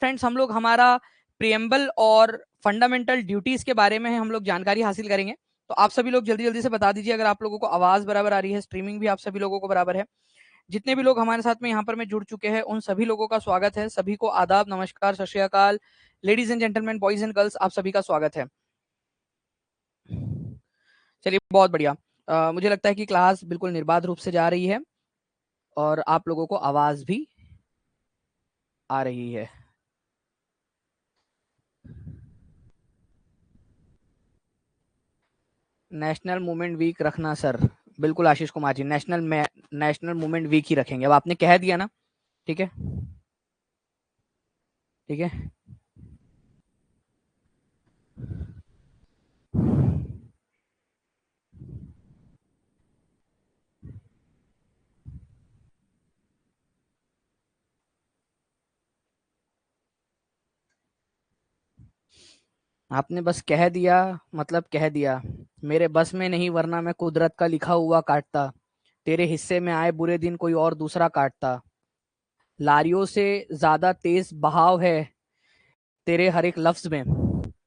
Friends हम लोग हमारा प्रियम्बल और फंडामेंटल ड्यूटीज के बारे में हम लोग जानकारी हासिल करेंगे। तो आप सभी लोग जल्दी जल्दी से बता दीजिए अगर आप लोगों को आवाज बराबर आ रही है, स्ट्रीमिंग भी आप सभी लोगों को बराबर है। जितने भी लोग हमारे साथ में यहाँ पर में जुड़ चुके हैं उन सभी लोगों का स्वागत है। सभी को आदाब, नमस्कार, सत श्री अकाल, ladies and gentleman, boys and girls, आप सभी का स्वागत है। चलिए बहुत बढ़िया। मुझे लगता है कि क्लास बिल्कुल निर्बाध रूप से जा रही है और आप लोगों को आवाज भी आ रही है। नेशनल मूवमेंट वीक रखना सर। बिल्कुल Ashish Kumar ji, national movement week ही रखेंगे। अब आपने कह दिया ना, ठीक है ठीक है। आपने बस कह दिया, मतलब कह दिया। मेरे बस में नहीं वरना मैं कुदरत का लिखा हुआ काटता। तेरे हिस्से में आए बुरे दिन कोई और दूसरा काटता। लारियों से ज्यादा तेज बहाव है तेरे हर एक लफ्ज में।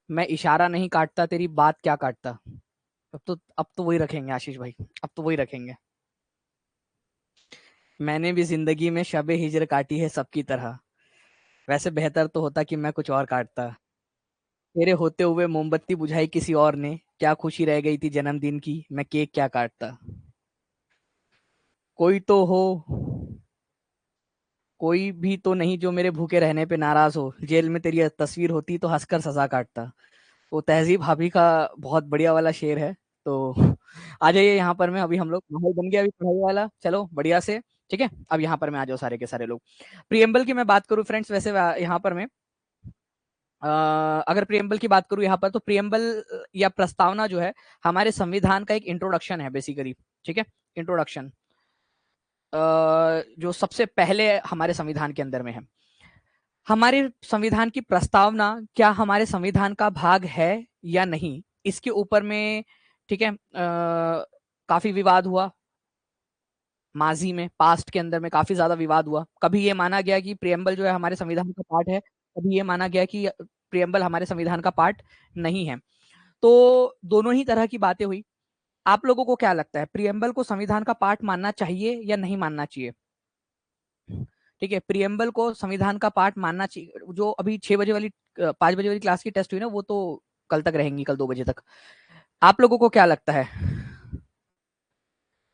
मैं इशारा नहीं काटता, तेरी बात क्या काटता। अब तो वही रखेंगे आशीष भाई, अब तो वही रखेंगे। मैंने भी जिंदगी में शबे हिजर काटी है सबकी तरह। वैसे बेहतर तो होता कि मैं कुछ और काटता। तेरे होते हुए मोमबत्ती बुझाई किसी और ने। क्या खुशी रह गई थी जन्मदिन की, मैं केक क्या काटता। कोई तो हो, कोई भी तो नहीं जो मेरे भूखे रहने पे नाराज हो। जेल में तेरी तस्वीर होती तो हंसकर सजा काटता। वो तहजीब भाभी का बहुत बढ़िया वाला शेर है। तो आ जाइए यहाँ पर। मैं अभी हम लोग माहौल बन गया अभी पढ़ाई वाला, चलो बढ़िया से। ठीक है, अब यहाँ पर मैं आ जाओ सारे के सारे लोग। प्रियम्बल की मैं बात करूँ फ्रेंड्स, वैसे यहाँ पर मैं अगर प्रियम्बल की बात करूं यहाँ पर, तो प्रियम्बल या प्रस्तावना जो है हमारे संविधान का एक इंट्रोडक्शन है बेसिकली। ठीक है, इंट्रोडक्शन जो सबसे पहले हमारे संविधान के अंदर में है। हमारे संविधान की प्रस्तावना क्या हमारे संविधान का भाग है या नहीं, इसके ऊपर में ठीक है काफी विवाद हुआ। माजी में, पास्ट के अंदर में काफी ज्यादा विवाद हुआ। कभी ये माना गया कि प्रियम्बल जो है हमारे संविधान का पार्ट है, कभी ये माना गया कि प्रियम्बल हमारे संविधान का पार्ट नहीं है। तो दोनों ही तरह की बातें हुई। आप लोगों को क्या लगता है, प्रियम्बल को संविधान का पार्ट मानना चाहिए या नहीं मानना चाहिए? ठीक है, प्रियम्बल को संविधान का पार्ट मानना चाहिए। जो अभी 6 बजे वाली 5 बजे वाली क्लास की टेस्ट हुई ना, वो तो कल तक रहेंगी, कल 2 बजे तक। आप लोगों को क्या लगता है,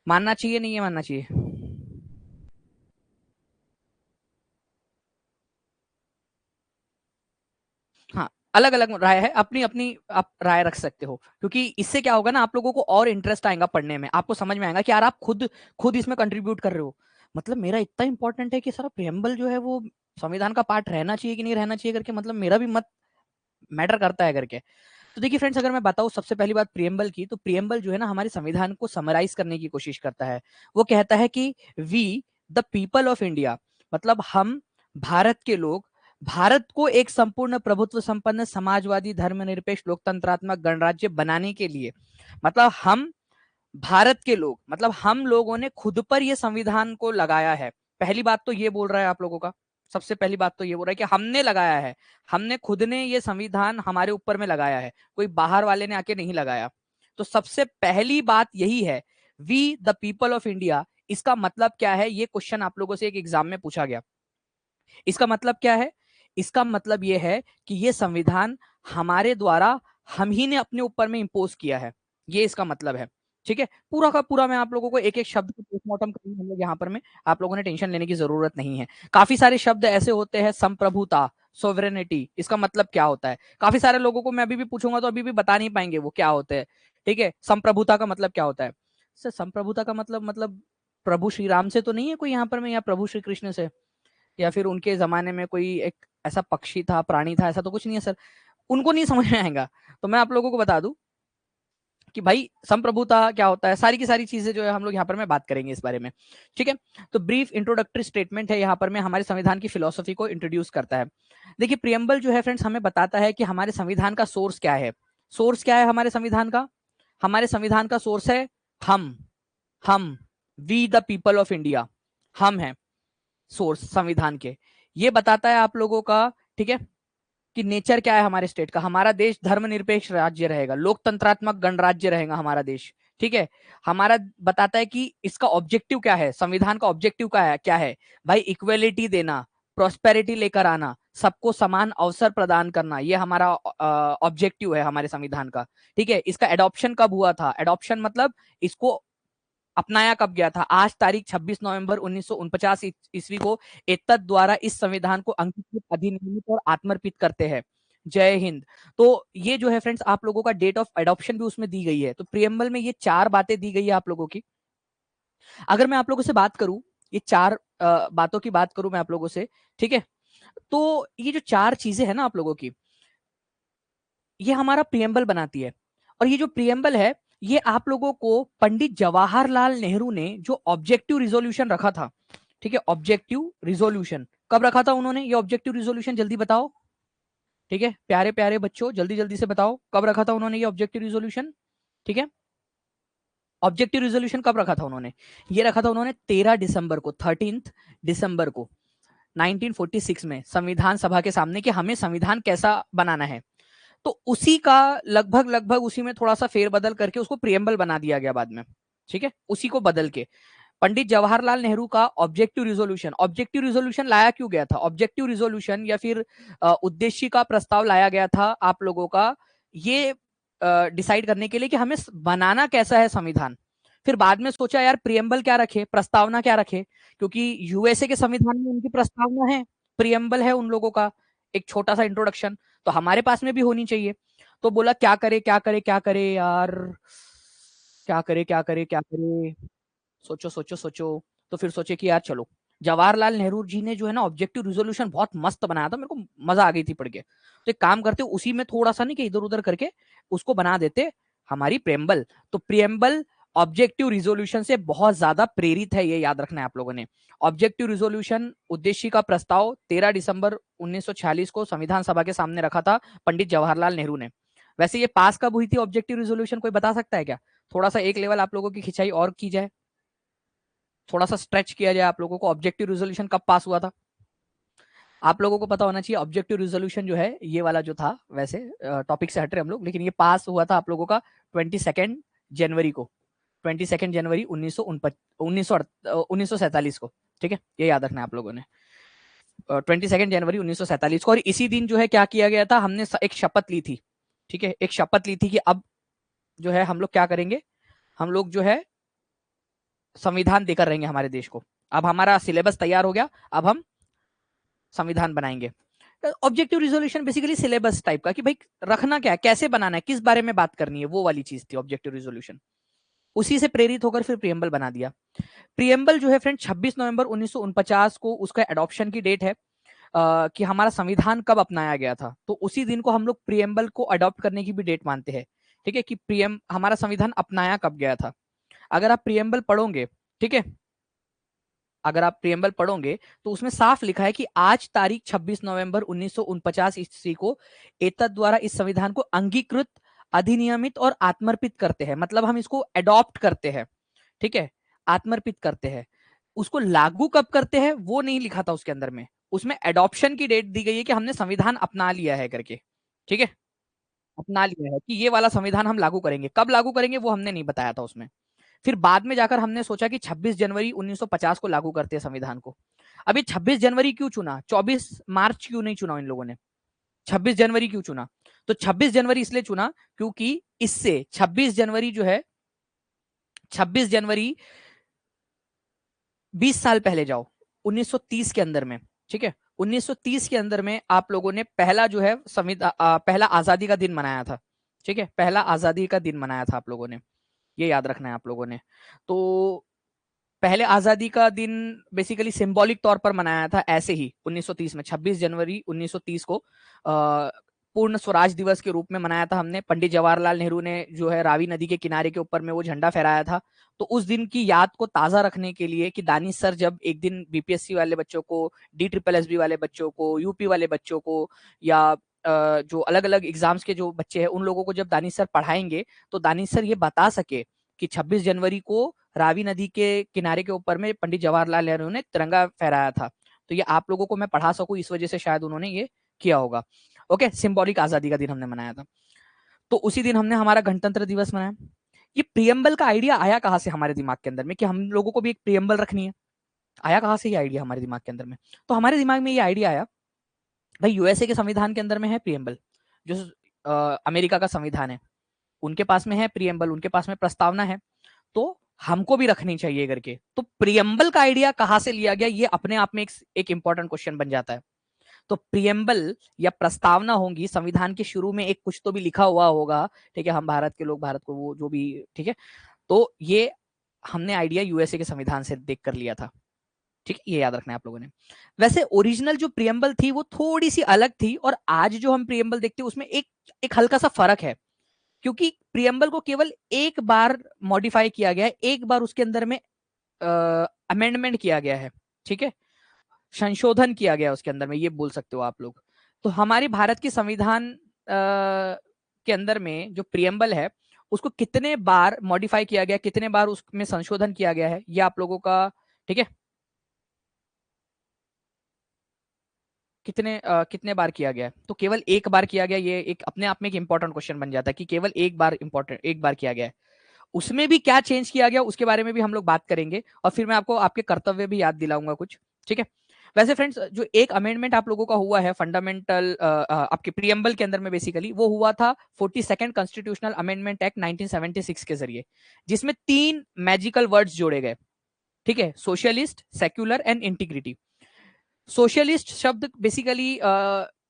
मानना चाहिए नहीं है मानना चाहिए? हाँ, अलग अलग राय है, अपनी अपनी आप राय रख सकते हो, क्योंकि इससे क्या होगा ना, आप लोगों को और इंटरेस्ट आएगा पढ़ने में। आपको समझ में आएगा कि यार आप खुद खुद इसमें कंट्रीब्यूट कर रहे हो। मतलब मेरा इतना इंपॉर्टेंट है कि सारा प्रियम्बल जो है वो संविधान का पार्ट रहना चाहिए कि नहीं रहना चाहिए करके, मतलब मेरा भी मत मैटर करता है करके। तो देखिए फ्रेंड्स, अगर मैं बताऊं सबसे पहली बात प्रियम्बल की, तो प्रियम्बल जो है ना हमारे संविधान को समराइज करने की कोशिश करता है। वो कहता है कि we the people of India, मतलब हम भारत के लोग, भारत को एक संपूर्ण प्रभुत्व संपन्न समाजवादी धर्मनिरपेक्ष लोकतंत्रात्मक गणराज्य बनाने के लिए, मतलब हम भारत के लोग, मतलब हम लोगों ने खुद पर यह संविधान को लगाया है। पहली बात तो ये बोल रहा है आप लोगों का, सबसे पहली बात तो ये बोल रहा है कि हमने लगाया है, हमने खुद ने ये संविधान हमारे ऊपर में लगाया है, कोई बाहर वाले ने आके नहीं लगाया। तो सबसे पहली बात यही है, we the people of India. इसका मतलब क्या है, ये क्वेश्चन आप लोगों से एक एग्जाम में पूछा गया। इसका मतलब क्या है? इसका मतलब यह है कि ये संविधान हमारे द्वारा, हम ही ने अपने ऊपर में इंपोज किया है, ये इसका मतलब है। ठीक है, पूरा का पूरा मैं आप लोगों को एक एक शब्द को पोस्टमार्टम करेंगे हम लोग यहाँ पर में। आप लोगों ने टेंशन लेने की जरूरत नहीं है। काफी सारे शब्द ऐसे होते हैं, संप्रभुता, सोवरेनिटी, इसका मतलब क्या होता है? काफी सारे लोगों को मैं अभी भी पूछूंगा तो अभी भी बता नहीं पाएंगे वो क्या होते हैं। ठीक है, संप्रभुता का मतलब क्या होता है? सर संप्रभुता का मतलब प्रभु श्री राम से तो नहीं है कोई यहाँ पर में, या प्रभु श्री कृष्ण से, या फिर उनके जमाने में कोई एक ऐसा पक्षी था, प्राणी था, ऐसा तो कुछ नहीं है सर। उनको नहीं समझ में आएगा। तो मैं आप लोगों को बता दूं कि भाई संप्रभुता क्या होता है, सारी की सारी चीजें जो है हम लोग यहाँ पर में बात करेंगे इस बारे में। ठीक है, तो ब्रीफ इंट्रोडक्टरी स्टेटमेंट है यहाँ पर में, हमारे संविधान की फिलोसफी को इंट्रोड्यूस करता है। देखिए प्रियम्बल जो है फ्रेंड्स हमें बताता है कि हमारे संविधान का सोर्स क्या है। सोर्स क्या है हमारे संविधान का? हमारे संविधान का सोर्स है हम we the people of India, हम है सोर्स संविधान के। ये बताता है आप लोगों का, ठीक है, कि नेचर क्या है हमारे स्टेट का। हमारा देश धर्मनिरपेक्ष राज्य रहेगा, लोकतंत्रात्मक गणराज्य रहेगा हमारा देश, ठीक है। हमारा बताता है कि इसका ऑब्जेक्टिव क्या है, संविधान का ऑब्जेक्टिव क्या है भाई, इक्वेलिटी देना, प्रॉस्पेरिटी लेकर आना, सबको समान अवसर प्रदान करना, ये हमारा ऑब्जेक्टिव है हमारे संविधान का, ठीक है। इसका एडॉप्शन कब हुआ था, एडॉप्शन मतलब इसको अपनाया कब गया था, आज तारीख 26 नवंबर 1949 ईस्वी को एतद द्वारा इस संविधान को अंगीकृत, अधिनियमित और आत्मर्पित करते हैं। जय हिंद। तो ये जो है फ्रेंड्स, आप लोगों का डेट ऑफ एडॉप्शन भी उसमें दी गई है। तो प्रियम्बल में ये 4 बातें दी गई है आप लोगों की। अगर मैं आप लोगों से बात करूं, ये 4 बातों की बात करूं मैं आप लोगों से, ठीक है, तो ये जो 4 चीजें हैं ना आप लोगों की, ये हमारा प्रियम्बल बनाती है। और ये जो प्रियम्बल है, ये आप लोगों को पंडित जवाहरलाल नेहरू ने जो ऑब्जेक्टिव रिजोल्यूशन रखा था, ठीक है, ऑब्जेक्टिव रिजोल्यूशन कब रखा था उन्होंने, ये ऑब्जेक्टिव रिजोल्यूशन जल्दी बताओ, ठीक है, प्यारे प्यारे बच्चों जल्दी जल्दी से बताओ कब रखा था उन्होंने ये ऑब्जेक्टिव रिजोल्यूशन, ठीक है। ऑब्जेक्टिव रिजोल्यूशन कब रखा था उन्होंने, ये रखा था उन्होंने 13 दिसंबर को, 13 दिसंबर को 1946 में संविधान सभा के सामने, कि हमें संविधान कैसा बनाना है। तो उसी का लगभग लगभग उसी में थोड़ा सा फेरबदल करके उसको प्रियम्बल बना दिया गया बाद में, ठीक है, उसी को बदल के। पंडित जवाहरलाल नेहरू का ऑब्जेक्टिव रिजोल्यूशन, ऑब्जेक्टिव रिजोल्यूशन लाया क्यों गया था, ऑब्जेक्टिव रिजोल्यूशन या फिर उद्देश्य का प्रस्ताव लाया गया था आप लोगों का, ये डिसाइड करने के लिए कि हमें बनाना कैसा है संविधान। फिर बाद में सोचा यार प्रियम्बल क्या रखे, प्रस्तावना क्या रखे, क्योंकि यूएसए के संविधान में उनकी प्रस्तावना है, प्रियम्बल है उन लोगों का, एक छोटा सा इंट्रोडक्शन, तो हमारे पास में भी होनी चाहिए। तो बोला क्या करे क्या करे क्या करे यार, क्या करे क्या करे क्या करे, सोचो सोचो सोचो। तो फिर सोचे कि यार चलो, जवाहरलाल नेहरू जी ने जो है ना ऑब्जेक्टिव रिजोल्यूशन बहुत मस्त बनाया था, मेरे को मजा आ गई थी पढ़ के। तो एक काम करते उसी में थोड़ा सा नहीं कि इधर उधर करके उसको बना देते हमारी प्रियम्बल। तो प्रियम्बल ऑब्जेक्टिव रिजोल्यूशन से बहुत ज्यादा प्रेरित है, ये याद रखना है आप लोगों ने। ऑब्जेक्टिव रिजोल्यूशन उद्देश्य का प्रस्ताव 13 दिसंबर 1946 को संविधान सभा के सामने रखा था पंडित जवाहरलाल नेहरू ने। वैसे ये पास कब हुई थी ऑब्जेक्टिव रिजोल्यूशन, कोई बता सकता है क्या? थोड़ा सा एक लेवल आप लोगों की खिंचाई और की जाए, थोड़ा सा स्ट्रेच किया जाए आप लोगों को, ऑब्जेक्टिव रिजोल्यूशन कब पास हुआ था? आप लोगों को पता होना चाहिए ऑब्जेक्टिव रिजोल्यूशन जो है ये वाला जो था, वैसे टॉपिक से हट रहे हम लोग, लेकिन ये पास हुआ था आप लोगों का 22 जनवरी को, 22 जनवरी 1947 को, ठीक है, ये याद रखना है आप लोगों ने, 22 जनवरी 1947 को। और इसी दिन जो है क्या किया गया था, हमने एक शपथ ली थी, ठीक है, एक शपथ ली थी कि अब जो है हम लोग क्या करेंगे, हम लोग जो है संविधान देकर रहेंगे हमारे देश को। अब हमारा सिलेबस तैयार हो गया, अब हम संविधान बनाएंगे। Objective resolution basically syllabus type का, कि भाई रखना क्या है, कैसे बनाना है, किस बारे में बात करनी है, वो वाली चीज थी ऑब्जेक्टिव रिजोल्यूशन। उसी से प्रेरित होकर फिर प्रियम्बल बना दिया। प्रियम्बल जो है फ्रेंड 26 नवंबर 1949 को उसका एडॉप्शन की डेट है, कि हमारा संविधान कब अपनाया गया था, तो उसी दिन को हम लोग प्रियम्बल को अडॉप्ट करने की भी डेट मानते हैं, ठीक है, कि हमारा संविधान अपनाया कब गया था। अगर आप प्रियम्बल पढ़ोगे, ठीक है, अगर आप प्रियम्बल पढ़ोगे तो उसमें साफ लिखा है कि आज तारीख 26 नवंबर 1949 ईस्वी को एतद द्वारा इस संविधान को अंगीकृत, अधिनियमित और आत्मर्पित करते हैं, मतलब हम इसको एडॉप्ट करते हैं, ठीक है, आत्मर्पित करते हैं। उसको लागू कब करते हैं वो नहीं लिखा था उसके अंदर में, उसमें एडॉप्शन की डेट दी गई है कि हमने संविधान अपना लिया है करके, ठीक है, अपना लिया है कि ये वाला संविधान हम लागू करेंगे, कब लागू करेंगे वो हमने नहीं बताया था उसमें। फिर बाद में जाकर हमने सोचा कि 26 जनवरी 1950 को लागू करते हैं संविधान को। अभी 26 जनवरी क्यों चुना, 24 मार्च क्यों नहीं चुना इन लोगों ने, 26 जनवरी क्यों चुना? तो 26 जनवरी इसलिए चुना क्योंकि इससे 26 जनवरी जो है, 26 जनवरी 20 साल पहले जाओ, 1930 के अंदर में, ठीक है, 1930 के अंदर में आप लोगों ने पहला जो है संविधान, पहला आजादी का दिन मनाया था, ठीक है, पहला आजादी का दिन मनाया था आप लोगों ने, ये याद रखना है आप लोगों ने। तो पहले आजादी का दिन बेसिकली सिंबॉलिक तौर पर मनाया था ऐसे ही 1930 में, 26 जनवरी 1930 को पूर्ण स्वराज दिवस के रूप में मनाया था हमने। पंडित जवाहरलाल नेहरू ने जो है रावी नदी के किनारे के ऊपर में वो झंडा फहराया था। तो उस दिन की याद को ताजा रखने के लिए कि दानिश सर जब एक दिन बीपीएससी वाले बच्चों को, DSSB वाले बच्चों को, यूपी वाले बच्चों को, या जो अलग अलग एग्जाम्स के जो बच्चे हैं उन लोगों को जब दानिश सर पढ़ाएंगे, तो दानिश सर ये बता सके कि 26 जनवरी को रावी नदी के किनारे के ऊपर में पंडित जवाहरलाल नेहरू ने तिरंगा फहराया था। तो ये आप लोगों को मैं पढ़ा सकूं, इस वजह से शायद उन्होंने ये किया होगा। ओके, सिंबॉलिक आजादी का दिन हमने मनाया था। तो उसी दिन हमने हमारा गणतंत्र दिवस मनाया। ये प्रियम्बल का आइडिया आया कहां से हमारे दिमाग के अंदर में कि हम लोगों को भी एक प्रियम्बल रखनी है? आया कहां से ये आइडिया हमारे दिमाग के अंदर में? तो हमारे दिमाग में ये आइडिया आया, भाई यूएसए के संविधान के अंदर में है प्रियम्बल, जो अमेरिका का संविधान है उनके पास में है प्रियम्बल, उनके पास में प्रस्तावना है, तो हमको भी रखनी चाहिए करके। तो प्रियम्बल का आइडिया कहां से लिया गया, ये अपने आप में एक इंपॉर्टेंट क्वेश्चन बन जाता है। तो प्रियम्बल या प्रस्तावना होंगी, संविधान के शुरू में एक कुछ तो भी लिखा हुआ होगा, ठीक है, हम भारत के लोग भारत को वो जो भी, ठीक है, तो ये हमने आइडिया यूएसए के संविधान से देख कर लिया था, ठीक है, ये याद रखना है आप लोगों ने। वैसे ओरिजिनल जो प्रियम्बल थी वो थोड़ी सी अलग थी, और आज जो हम प्रियम्बल देखते हैं उसमें एक एक हल्का सा फर्क है, क्योंकि प्रियम्बल को केवल एक बार मॉडिफाई किया गया है, एक बार उसके अंदर में अमेंडमेंट किया गया है, ठीक है, संशोधन किया गया उसके अंदर में, ये बोल सकते हो आप लोग। तो हमारे भारत के संविधान के अंदर में जो प्रियम्बल है उसको कितने बार मॉडिफाई किया गया, कितने बार उसमें संशोधन किया गया है, ये आप लोगों का, ठीक है, कितने बार किया गया है? तो केवल एक बार किया गया। ये एक अपने आप में एक इंपॉर्टेंट क्वेश्चन बन जाता है कि केवल एक बार किया गया है। उसमें भी क्या चेंज किया गया उसके बारे में भी हम लोग बात करेंगे, और फिर मैं आपको आपके कर्तव्य भी याद दिलाऊंगा कुछ, ठीक है। वैसे फ्रेंड्स, जो एक अमेंडमेंट आप लोगों का हुआ है फंडामेंटल आपके प्रियम्बल के अंदर में, बेसिकली वो हुआ था 42nd कॉन्स्टिट्यूशनल अमेंडमेंट एक्ट 1976 के जरिए, जिसमें 3 मैजिकल वर्ड्स जोड़े गए, ठीक है, socialist, secular and integrity. Socialist शब्द बेसिकली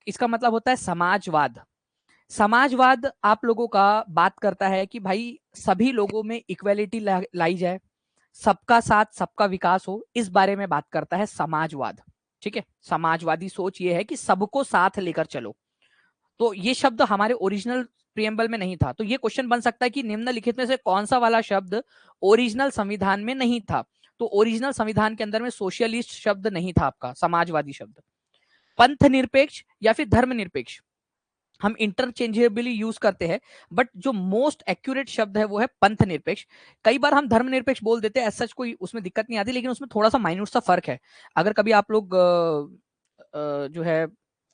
इसका मतलब होता है समाजवाद। समाजवाद आप लोगों का बात करता है कि भाई सभी लोगों में इक्वेलिटी लाई जाए, सबका साथ सबका विकास हो, इस बारे में बात करता है समाजवाद, ठीक है। समाजवादी सोच ये है कि सबको साथ लेकर चलो। तो ये शब्द हमारे ओरिजिनल प्रियम्बल में नहीं था। तो ये क्वेश्चन बन सकता है कि निम्नलिखित में से कौन सा वाला शब्द ओरिजिनल संविधान में नहीं था? तो ओरिजिनल संविधान के अंदर में सोशलिस्ट शब्द नहीं था आपका, समाजवादी शब्द। पंथ निरपेक्ष या फिर धर्म निरपेक्ष हम इंटरचेंजेबली यूज करते हैं, बट जो मोस्ट एक्यूरेट शब्द है वो है पंथ निरपेक्ष। कई बार हम धर्म निरपेक्ष बोल देते हैं, ऐसा कोई उसमें दिक्कत नहीं आती, लेकिन उसमें थोड़ा सा माइन्यूट सा फर्क है। अगर कभी आप लोग जो है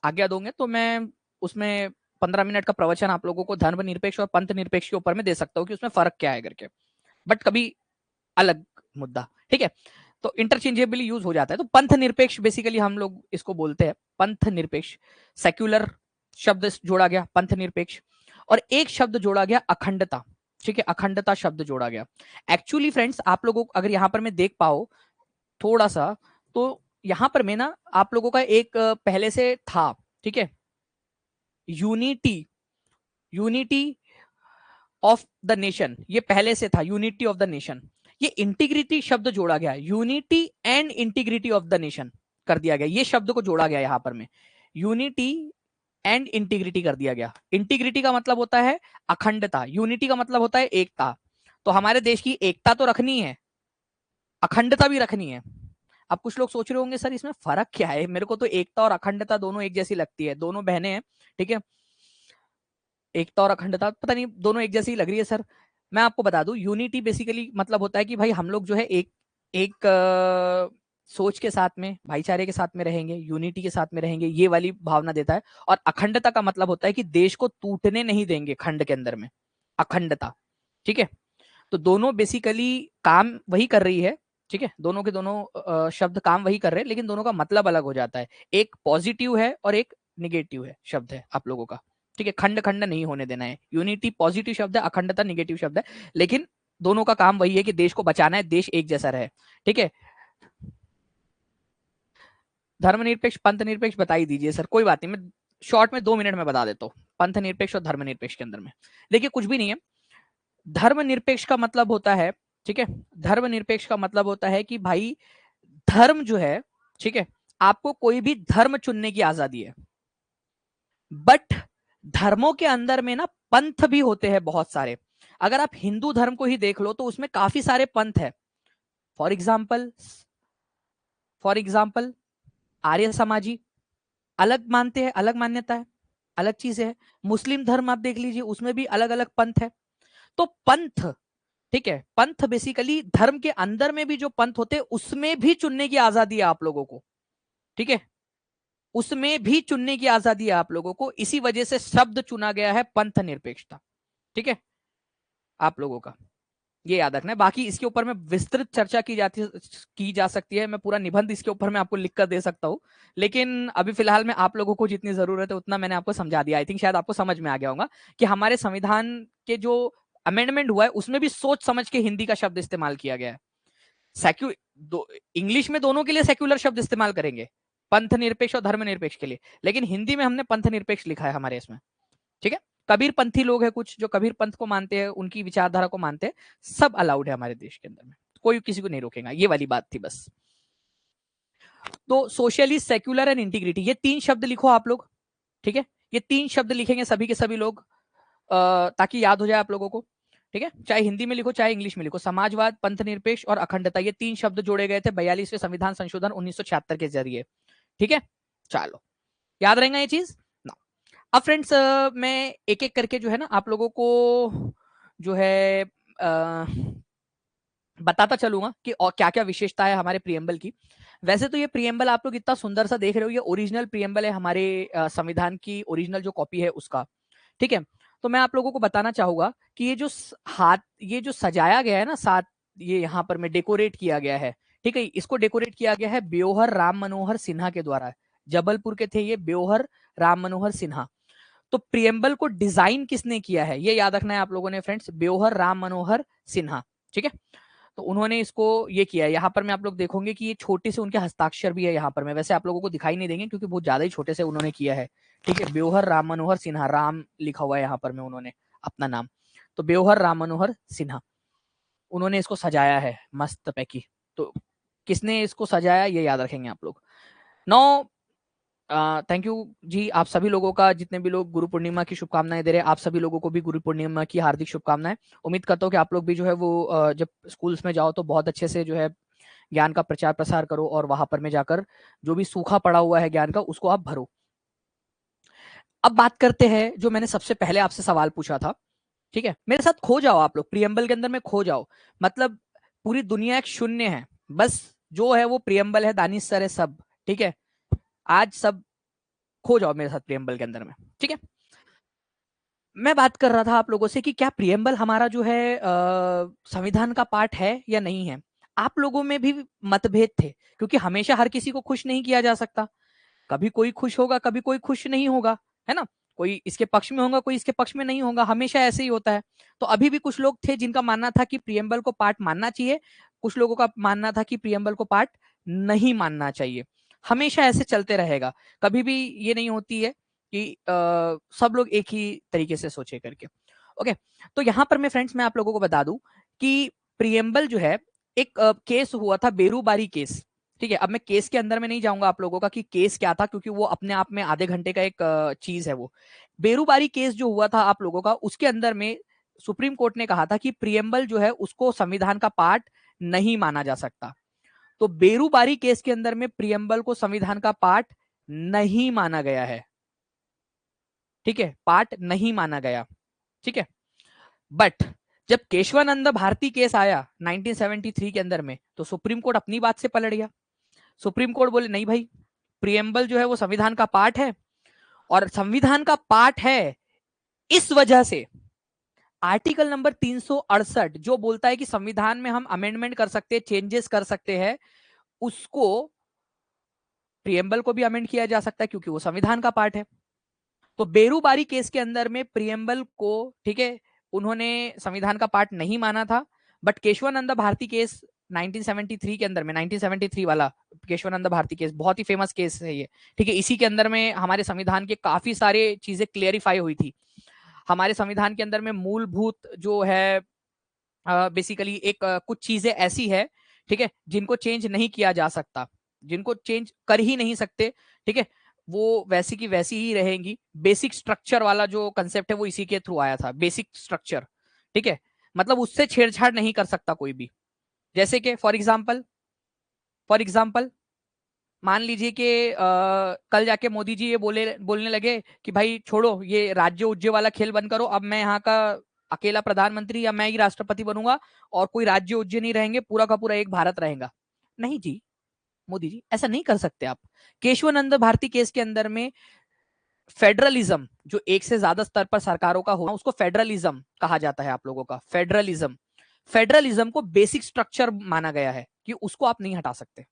आज्ञा दोगे तो मैं उसमें 15 मिनट का प्रवचन आप लोगों को धर्म निरपेक्ष और पंथ निरपेक्ष के ऊपर में दे सकता हूँ कि उसमें फर्क क्या है करके, बट कभी अलग मुद्दा, ठीक है। तो इंटरचेंजेबली यूज हो जाता है। तो पंथ निरपेक्ष बेसिकली हम लोग इसको बोलते हैं, पंथ निरपेक्ष। सेक्युलर शब्द जोड़ा गया, पंथ निरपेक्ष, और एक शब्द जोड़ा गया अखंडता, ठीक है, अखंडता शब्द जोड़ा गया। एक्चुअली फ्रेंड्स, आप लोगों अगर यहां पर मैं देख पाओ थोड़ा सा, तो यहां पर मैं ना आप लोगों का एक पहले से था, ठीक है, unity, unity of the nation, ये पहले से था, यूनिटी ऑफ द नेशन। ये इंटीग्रिटी शब्द जोड़ा गया, unity and integrity of the nation कर दिया गया, ये शब्द को जोड़ा गया यहां पर में, यूनिटी एंड इंटीग्रिटी कर दिया गया। इंटीग्रिटी का मतलब होता है अखंडता, यूनिटी का मतलब होता है एकता। तो हमारे देश की एकता तो रखनी है, अखंडता भी रखनी है। अब कुछ लोग सोच रहे होंगे सर इसमें फर्क क्या है, मेरे को तो एकता और अखंडता दोनों एक जैसी लगती है, दोनों बहनें हैं, ठीक है, एकता और अखंडता पता नहीं दोनों एक जैसी लग रही है सर। मैं आपको बता दूं, यूनिटी बेसिकली मतलब होता है कि भाई हम लोग जो है एक एक सोच के साथ में, भाईचारे के साथ में रहेंगे, यूनिटी के साथ में रहेंगे, ये वाली भावना देता है। और अखंडता का मतलब होता है कि देश को टूटने नहीं देंगे, खंड के अंदर में अखंडता, ठीक है। तो दोनों बेसिकली काम वही कर रही है, ठीक है, दोनों के दोनों शब्द काम वही कर रहे हैं, लेकिन दोनों का मतलब अलग हो जाता है। एक पॉजिटिव है और एक निगेटिव है शब्द है आप लोगों का, ठीक है, खंड खंड नहीं होने देना है। यूनिटी पॉजिटिव शब्द है, अखंडता निगेटिव शब्द है, लेकिन दोनों का काम वही है कि देश को बचाना है, देश एक जैसा रहे, ठीक है। धर्मनिरपेक्ष पंथ निरपेक्ष बता ही दीजिए सर, कोई बात नहीं, मैं शॉर्ट में 2 मिनट में बता देता हूँ। पंथ निरपेक्ष और धर्मनिरपेक्ष के अंदर में देखिए कुछ भी नहीं है। धर्मनिरपेक्ष का मतलब होता है, ठीक है, धर्मनिरपेक्ष का मतलब होता है कि भाई धर्म जो है, ठीक है, आपको कोई भी धर्म चुनने की आजादी है, बट धर्मों के अंदर में ना पंथ भी होते हैं बहुत सारे। अगर आप हिंदू धर्म को ही देख लो तो उसमें काफी सारे पंथ है। फॉर एग्जाम्पल, फॉर एग्जाम्पल आर्य समाजी अलग मानते हैं, अलग मान्यता है, अलग चीज है। मुस्लिम धर्म आप देख लीजिए, उसमें भी अलग अलग पंथ है। तो पंथ, ठीक है, पंथ बेसिकली धर्म के अंदर में भी जो पंथ होते हैं उसमें भी चुनने की आजादी है आप लोगों को, ठीक है, उसमें भी चुनने की आजादी है आप लोगों को, इसी वजह से शब्द चुना गया है पंथ निरपेक्षता। ठीक है, आप लोगों का ये याद रखना है। बाकी इसके ऊपर में विस्तृत चर्चा की जा सकती है, मैं पूरा निबंध इसके ऊपर मैं आपको लिखकर दे सकता हूँ, लेकिन अभी फिलहाल में आप लोगों को जितनी जरूरत है उतना मैंने आपको समझा दिया। आई थिंक शायद आपको समझ में आ गया होगा कि हमारे संविधान के जो अमेंडमेंट हुआ है उसमें भी सोच समझ के हिंदी का शब्द इस्तेमाल किया गया है। इंग्लिश में दोनों के लिए सेक्युलर शब्द इस्तेमाल करेंगे, पंथ निरपेक्ष और धर्म निरपेक्ष के लिए, लेकिन हिंदी में हमने पंथ निरपेक्ष लिखा है हमारे इसमें। ठीक है, कबीर पंथी लोग हैं कुछ जो कबीर पंथ को मानते हैं, उनकी विचारधारा को मानते हैं, सब अलाउड है हमारे देश के अंदर में, कोई किसी को नहीं रोकेगा। ये वाली बात थी बस। तो सोशलिस्ट, सेक्युलर एंड इंटीग्रिटी, ये 3 शब्द लिखो आप लोग। ठीक है, ये 3 शब्द लिखेंगे सभी के सभी लोग, ताकि याद हो जाए आप लोगों को। ठीक है, चाहे हिंदी में लिखो चाहे इंग्लिश में लिखो, समाजवाद, पंथ निरपेक्ष और अखंडता, ये 3 शब्द जोड़े गए थे 42वें संविधान संशोधन 1976 के जरिए। ठीक है, चलो याद रहेगा ये चीज ना। अब फ्रेंड्स मैं एक एक करके जो है ना आप लोगों को जो है बताता चलूंगा कि और क्या क्या विशेषता है हमारे प्रियम्बल की। वैसे तो ये प्रियम्बल आप लोग इतना सुंदर सा देख रहे हो, ये ओरिजिनल प्रियम्बल है हमारे संविधान की, ओरिजिनल जो कॉपी है उसका। ठीक है, तो मैं आप लोगों को बताना चाहूंगा कि ये जो हाथ, ये जो सजाया गया है ना साथ, ये यहाँ पर में डेकोरेट किया गया है। ठीक है, इसको डेकोरेट किया गया है ब्योहर राम मनोहर सिन्हा के द्वारा। जबलपुर के थे ये ब्योहर राम मनोहर सिन्हा। तो प्रियम्बल को डिजाइन किसने किया है ये याद रखना है आप लोगों ने फ्रेंड्स, ब्योहर राम मनोहर सिन्हा। ठीक है, तो उन्होंने इसको ये किया है। यहाँ पर मैं आप लोग देखोगे कि ये छोटे से उनके हस्ताक्षर भी है यहाँ पर में, वैसे आप लोगों को दिखाई नहीं देंगे क्योंकि बहुत ज्यादा ही छोटे से उन्होंने किया है। ठीक है, ब्योहर राम मनोहर सिन्हा, राम लिखा हुआ है यहाँ पर में उन्होंने अपना नाम, तो ब्योहर राम मनोहर सिन्हा उन्होंने इसको सजाया है मस्त पैकी। तो किसने इसको सजाया ये याद रखेंगे आप लोग। नौ थैंक यू जी, आप सभी लोगों का, जितने भी लोग गुरु पूर्णिमा की शुभकामनाएं दे रहे हैं, आप सभी लोगों को भी गुरु पूर्णिमा की हार्दिक शुभकामनाएं। उम्मीद करता हूँ कि आप लोग भी जो है वो जब स्कूल्स में जाओ तो बहुत अच्छे से जो है ज्ञान का प्रचार प्रसार करो, और वहां पर में जाकर जो भी सूखा पड़ा हुआ है ज्ञान का उसको आप भरो। अब बात करते हैं जो मैंने सबसे पहले आपसे सवाल पूछा था। ठीक है, मेरे साथ खो जाओ आप लोग, प्रियम्बल के अंदर में खो जाओ, मतलब पूरी दुनिया एक शून्य है, बस जो है वो प्रियम्बल है, दानिश सर है सब। ठीक है, आज सब खो जाओ मेरे साथ प्रियम्बल के अंदर में। ठीक है, मैं बात कर रहा था आप लोगों से कि क्या प्रियम्बल हमारा जो है संविधान का पार्ट है या नहीं है। आप लोगों में भी मतभेद थे, क्योंकि हमेशा हर किसी को खुश नहीं किया जा सकता, कभी कोई खुश होगा कभी कोई खुश नहीं होगा, है ना, कोई इसके पक्ष में होगा कोई इसके पक्ष में नहीं होगा, हमेशा ऐसे ही होता है। तो अभी भी कुछ लोग थे जिनका मानना था कि प्रियम्बल को पार्ट मानना चाहिए, कुछ लोगों का मानना था कि प्रियम्बल को पार्ट नहीं मानना चाहिए। हमेशा ऐसे चलते रहेगा, कभी भी ये नहीं होती है कि सब लोग एक ही तरीके से सोचे करके। ओके, तो यहां पर मैं फ्रेंड्स मैं आप लोगों को बता दूं कि प्रियम्बल जो है एक केस हुआ था, बेरूबारी केस। ठीक है, अब मैं केस के अंदर में नहीं जाऊंगा आप लोगों का कि केस क्या था, क्योंकि वो अपने आप में आधे घंटे का एक चीज है। वो बेरूबारी केस जो हुआ था आप लोगों का, उसके अंदर में सुप्रीम कोर्ट ने कहा था कि प्रियम्बल जो है उसको संविधान का पार्ट नहीं माना जा सकता। तो बेरूबारी केस के अंदर में प्रियम्बल को संविधान का पार्ट नहीं माना गया है। ठीक है, पार्ट नहीं माना गया। ठीक है, बट जब केशवानंद भारती केस आया 1973 के अंदर में, तो सुप्रीम कोर्ट अपनी बात से पलट गया। सुप्रीम कोर्ट बोले नहीं भाई, प्रियम्बल जो है वो संविधान का पार्ट है, और संविधान का पार्ट है इस वजह से आर्टिकल नंबर 368 जो बोलता है कि संविधान में हम अमेंडमेंट कर सकते हैं, चेंजेस कर सकते हैं, उसको प्रियम्बल को भी अमेंड किया जा सकता है क्योंकि वो संविधान का पार्ट है। तो बेरूबारी केस के अंदर में प्रियम्बल को, ठीक है, उन्होंने संविधान का पार्ट नहीं माना था। बट केशवानंद भारती केस 1973 के अंदर में, 1973 वाला केशवानंद भारती केस बहुत ही फेमस केस है ये। ठीक है, इसी के अंदर में हमारे संविधान के काफी सारे चीजें क्लियरिफाई हुई थी। हमारे संविधान के अंदर में मूलभूत जो है बेसिकली कुछ चीजें ऐसी है, ठीक है, जिनको चेंज नहीं किया जा सकता, जिनको चेंज कर ही नहीं सकते। ठीक है, वो वैसी की वैसी ही रहेंगी। बेसिक स्ट्रक्चर वाला जो कंसेप्ट है वो इसी के थ्रू आया था, बेसिक स्ट्रक्चर। ठीक है, मतलब उससे छेड़छाड़ नहीं कर सकता कोई भी। जैसे कि फॉर एग्जाम्पल मान लीजिए कि कल जाके मोदी जी ये बोलने लगे कि भाई छोड़ो ये राज्य उज्ज्य वाला खेल बंद करो, अब मैं यहाँ का अकेला प्रधानमंत्री या मैं ही राष्ट्रपति बनूंगा और कोई राज्य उज्ज्य नहीं रहेंगे, पूरा का पूरा एक भारत रहेगा। नहीं जी, मोदी जी, ऐसा नहीं कर सकते आप। केशवानंद भारती केस के अंदर में फेडरलिज्म, जो एक से ज्यादा स्तर पर सरकारों का होना, उसको फेडरलिज्म कहा जाता है आप लोगों का। फेडरलिज्म, फेडरलिज्म को बेसिक स्ट्रक्चर माना गया है कि उसको आप नहीं हटा सकते,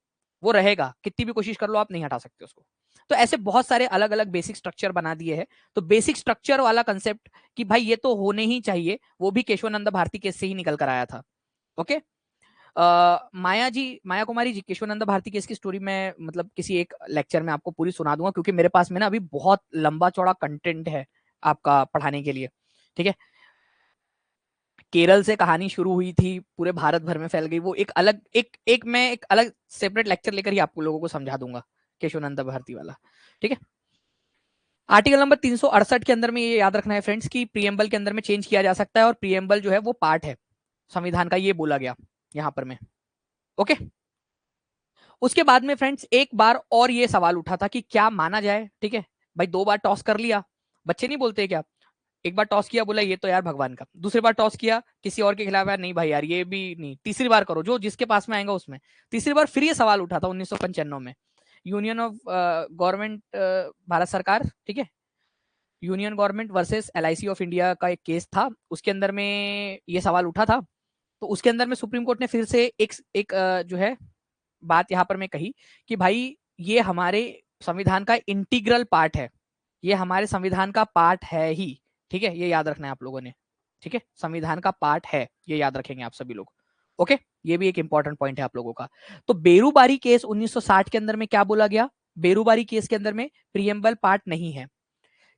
वो रहेगा, कितनी भी कोशिश कर लो आप नहीं हटा सकते उसको। तो ऐसे बहुत सारे अलग अलग बेसिक स्ट्रक्चर बना दिए हैं। तो बेसिक स्ट्रक्चर वाला कंसेप्ट कि भाई ये तो होने ही चाहिए, वो भी केशवानंद भारती केस से ही निकल कर आया था। ओके। माया जी, माया कुमारी जी, केशवानंद भारती केस की स्टोरी मैं मतलब किसी एक लेक्चर में आपको पूरी सुना दूंगा, क्योंकि मेरे पास में ना अभी बहुत लंबा चौड़ा कंटेंट है आपका पढ़ाने के लिए। ठीक है। केरल से कहानी शुरू हुई थी, पूरे भारत भर में फैल गई, वो एक अलग मैं एक अलग सेपरेट लेक्चर लेकर ही आपको लोगों को समझा दूंगा केशवानंद भारती वाला। ठीक है। आर्टिकल नंबर 368 के अंदर में ये याद रखना है फ्रेंड्स कि प्रियम्बल के अंदर में चेंज किया जा सकता है, और प्रियम्बल जो है वो पार्ट है संविधान का, ये बोला गया यहां पर में। ओके। उसके बाद में फ्रेंड्स एक बार और ये सवाल उठा था कि क्या माना जाए। ठीक है भाई, 2 बार टॉस कर लिया, बच्चे नहीं बोलते क्या, एक बार टॉस किया बोला ये तो यार भगवान का, दूसरी बार टॉस किया किसी और के खिलाफ, यार नहीं भाई यार ये भी नहीं, तीसरी बार करो जो जिसके पास में आएगा उसमें। तीसरी बार फिर ये सवाल उठा था 1995 में, यूनियन ऑफ गवर्नमेंट भारत सरकार, ठीक है, union government versus LIC of India का एक केस था, उसके अंदर में ये सवाल उठा था। तो उसके अंदर में सुप्रीम कोर्ट ने फिर से एक जो है बात यहाँ पर मैं कही कि भाई ये हमारे संविधान का इंटीग्रल पार्ट है, ये हमारे संविधान का पार्ट है ही। ठीक है, ये याद रखना है आप लोगों ने। ठीक है, संविधान का पार्ट है, ये याद रखेंगे आप सभी लोग। ओके, ये भी एक इंपॉर्टेंट पॉइंट है आप लोगों का। तो बेरूबारी केस 1960 के अंदर में क्या बोला गया, बेरूबारी केस के अंदर में प्रियम्बल पार्ट नहीं है।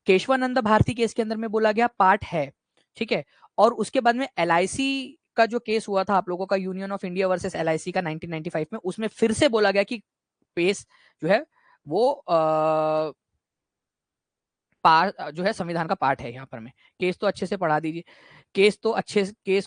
केशवानंद भारती केस के अंदर में बोला गया पार्ट है। ठीक है। और उसके बाद में एलआईसी का जो केस हुआ था आप लोगों का, union of India versus LIC का 1995 में, उसमें फिर से बोला गया कि केस जो है वो जो है संविधान का पार्ट है। यहाँ पर में केस तो अच्छे से पढ़ा दीजिए, केस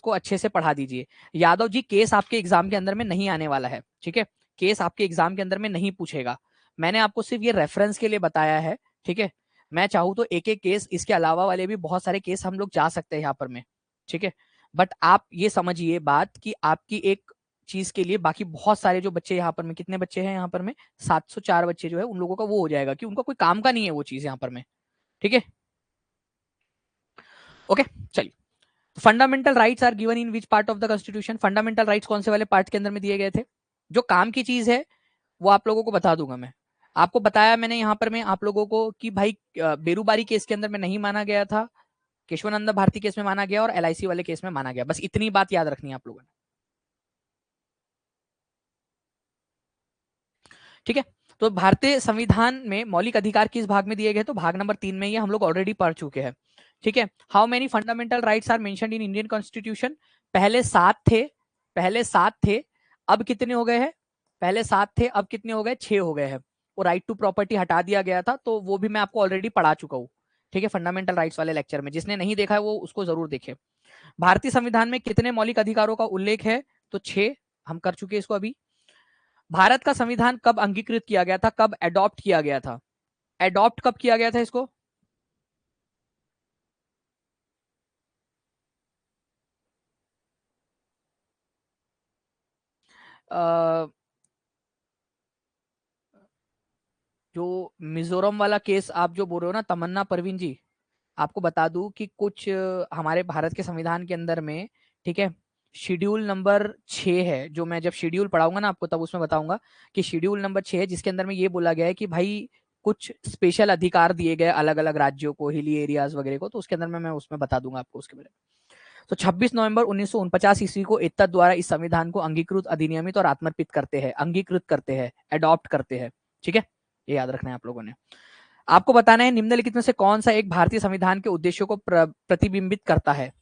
को अच्छे से पढ़ा दीजिए। यादव जी, केस आपके एग्जाम के अंदर में नहीं आने वाला है। ठीक है, केस आपके एग्जाम के अंदर में नहीं पूछेगा, मैंने आपको सिर्फ ये रेफरेंस के लिए बताया है। ठीक है, मैं चाहूँ तो एक एक केस, इसके अलावा वाले भी बहुत सारे केस हम लोग जा सकते हैं यहाँ पर में। ठीक है, बट आप ये समझिए बात कि आपकी एक चीज के लिए बाकी बहुत सारे जो बच्चे यहाँ पर में, कितने बच्चे हैं यहाँ पर में, 704 बच्चे जो है उन लोगों का वो हो जाएगा कि उनका कोई काम का नहीं है वो चीज यहाँ पर में। ठीक है। ओके, चलिए। Fundamental rights are given in which part of the constitution, fundamental rights कौन से वाले पार्ट के अंदर में दिए गए थे। जो काम की चीज है वो आप लोगों को बता दूंगा मैं। आपको बताया मैंने यहाँ पर में आप लोगों को कि भाई बेरूबारी केस के अंदर में नहीं माना गया था, केशवानंद भारती केस में माना गया, और एलआईसी वाले केस में माना गया। बस इतनी बात याद रखनी है आप लोगों ने। ठीक है। तो भारतीय संविधान में मौलिक अधिकार किस भाग में दिए गए, तो भाग नंबर 3 में, ये हम लोग ऑलरेडी पढ़ चुके हैं। ठीक है। How many fundamental rights are mentioned in Indian constitution, पहले 7 थे, पहले 7 थे, अब कितने हो गए हैं, पहले 7 थे अब कितने हो गए, 6 हो गए हैं। वो राइट टू प्रॉपर्टी हटा दिया गया था, तो वो भी मैं आपको ऑलरेडी पढ़ा चुका हूँ। ठीक है, फंडामेंटल राइट्स वाले लेक्चर में, जिसने नहीं देखा है वो उसको जरूर देखे। भारतीय संविधान में कितने मौलिक अधिकारों का उल्लेख है, तो 6, हम कर चुके इसको अभी। भारत का संविधान कब अंगीकृत किया गया था, कब एडॉप्ट किया गया था, एडॉप्ट कब किया गया था इसको, अ, जो मिजोरम वाला केस आप जो बोल रहे हो ना तमन्ना परवीन जी, आपको बता दूं कि कुछ हमारे भारत के संविधान के अंदर में, ठीक है, शेड्यूल नंबर 6 है, जो मैं जब शेड्यूल पढ़ाऊंगा ना आपको तब उसमें बताऊंगा कि शेड्यूल नंबर 6 है, जिसके अंदर में ये बोला गया है कि भाई कुछ स्पेशल अधिकार दिए गए अलग अलग राज्यों को, हिली एरियाज वगैरह को, तो उसके अंदर में मैं उसमें बता दूंगा आपको उसके बारे में। तो 26 नवंबर 1949 ईस्वी को इत्ता द्वारा इस संविधान को अंगीकृत, अधिनियमित और आत्मर्पित करते हैं, अंगीकृत करते हैं, एडॉप्ट करते हैं। ठीक है, ये याद रखना है आप लोगों ने। आपको बताना है निम्नलिखित में से कौन सा एक भारतीय संविधान के उद्देश्यों को प्रतिबिंबित करता है।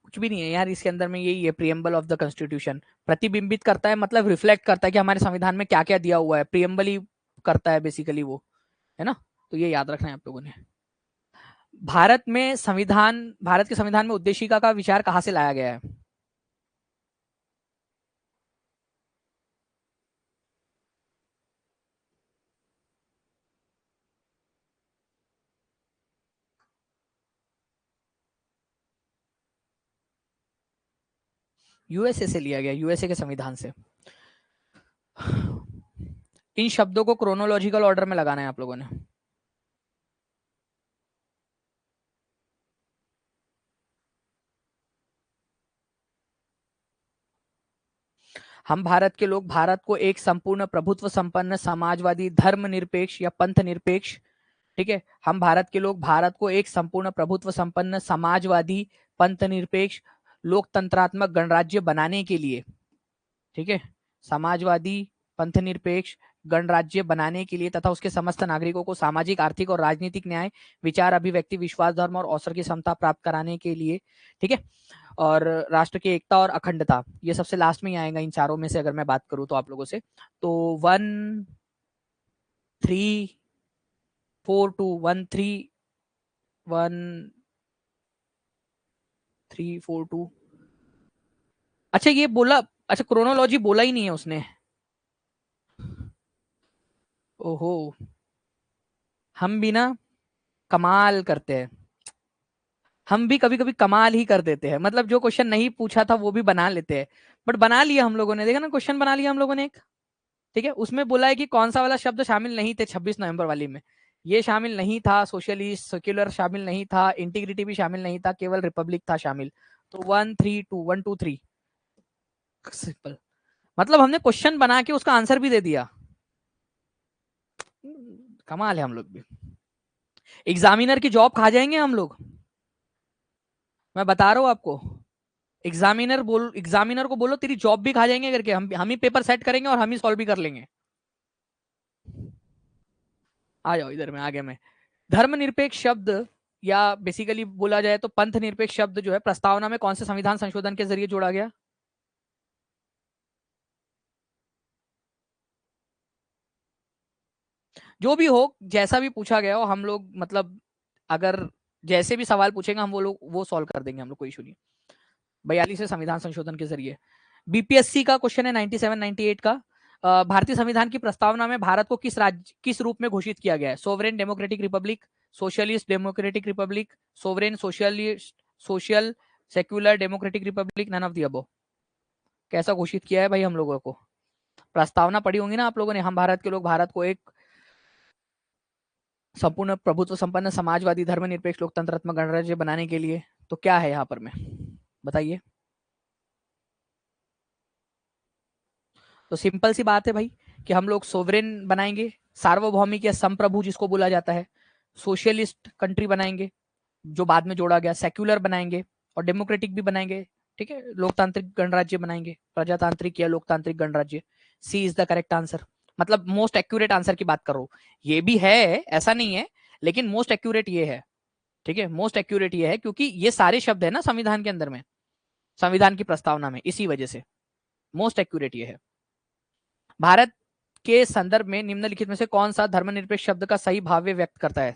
कुछ भी नहीं है यार इसके अंदर में, यही है प्रियम्बल ऑफ द कॉन्स्टिट्यूशन। प्रतिबिंबित करता है मतलब रिफ्लेक्ट करता है कि हमारे संविधान में क्या क्या दिया हुआ है, प्रियम्बल ही करता है बेसिकली वो, है ना। तो ये याद रखना है आप लोगों ने। भारत के संविधान में उद्देशिका का विचार कहाँ से लाया गया है। यूएसए से लिया गया, यूएसए के संविधान से। इन शब्दों को क्रोनोलॉजिकल ऑर्डर में लगाना है आप लोगों ने। हम भारत के लोग भारत को एक संपूर्ण प्रभुत्व संपन्न समाजवादी धर्मनिरपेक्ष या पंथ निरपेक्ष, ठीक है, हम भारत के लोग भारत को एक संपूर्ण प्रभुत्व संपन्न समाजवादी पंथ निरपेक्ष लोकतंत्रात्मक गणराज्य बनाने के लिए, ठीक है, समाजवादी पंथ निरपेक्ष गणराज्य बनाने के लिए तथा उसके समस्त नागरिकों को सामाजिक आर्थिक और राजनीतिक न्याय विचार अभिव्यक्ति विश्वास धर्म और अवसर की समता प्राप्त कराने के लिए, ठीक है, और राष्ट्र की एकता और अखंडता, ये सबसे लास्ट में ही आएगा इन चारों में से अगर मैं बात करूं तो आप लोगों से, तो 1 3 4 2 1 3 4 2। अच्छा ये बोला, अच्छा क्रोनोलॉजी बोला ही नहीं है उसने। ओहो, हम भी ना कमाल करते हैं, हम भी कभी कभी कमाल ही कर देते हैं, मतलब जो क्वेश्चन नहीं पूछा था वो भी बना लेते हैं। बट बना लिया हम लोगों ने, देखा ना क्वेश्चन बना लिया हम लोगों ने एक, ठीक है, उसमें बोला है कि कौन सा वाला शब्द शामिल नहीं थे 26 नवंबर वाली में, ये शामिल नहीं था, सोशलिस्ट सेक्युलर शामिल नहीं था, इंटीग्रिटी भी शामिल नहीं था, केवल रिपब्लिक था शामिल। तो 1 3 2 1 2 3 सिंपल, मतलब हमने क्वेश्चन बना के उसका आंसर भी दे दिया। कमाल है हम लोग भी, एग्जामिनर की जॉब खा जाएंगे हम लोग, मैं बता रहा हूँ आपको। एग्जामिनर को बोलो तेरी जॉब भी खा जाएंगे करके, हम ही पेपर सेट करेंगे और हम ही सॉल्व भी कर लेंगे। आ जाओ इधर में आगे में, धर्मनिरपेक्ष शब्द या बेसिकली बोला जाए तो पंथ निरपेक्ष शब्द जो है प्रस्तावना में कौन से संविधान संशोधन के जरिए जोड़ा गया? जो भी हो, जैसा भी पूछा गया हो, हम लोग मतलब अगर जैसे भी सवाल पूछेंगे हम वो लोग वो सॉल्व कर देंगे हम लोग, कोई इशू नहीं। 42 से संविधान संशोधन के जरिए, बीपीएससी का क्वेश्चन है 97 98 का, भारतीय संविधान की प्रस्तावना में भारत को किस रूप में घोषित किया गया है? Sovereign democratic republic, socialist democratic republic, sovereign socialist social secular democratic republic, none of the above. कैसा घोषित किया है भाई हम लोगों को? प्रस्तावना पढ़ी होंगी ना आप लोगों ने, हम भारत के लोग भारत को एक संपूर्ण प्रभुत्व संपन्न समाजवादी धर्मनिरपेक्ष लोकतंत्रात्मक गणराज्य बनाने के लिए, तो क्या है यहाँ पर में बताइए। तो सिंपल सी बात है भाई कि हम लोग सोवरेन बनाएंगे, सार्वभौमिक या संप्रभु जिसको बोला जाता है, सोशलिस्ट कंट्री बनाएंगे जो बाद में जोड़ा गया, सेक्युलर बनाएंगे और डेमोक्रेटिक भी बनाएंगे, ठीक है, लोकतांत्रिक गणराज्य बनाएंगे, प्रजातांत्रिक या लोकतांत्रिक गणराज्य। सी इज द करेक्ट आंसर, मतलब मोस्ट एक्यूरेट आंसर की बात कर रहा हूं, ये भी है ऐसा नहीं है, लेकिन मोस्ट एक्यूरेट ये है, ठीक है, मोस्ट एक्यूरेट ये है क्योंकि ये सारे शब्द है ना संविधान के अंदर में, संविधान की प्रस्तावना में, इसी वजह से मोस्ट एक्यूरेट ये है। भारत के संदर्भ में निम्नलिखित में से कौन सा धर्मनिरपेक्ष शब्द का सही भाव्य व्यक्त करता है?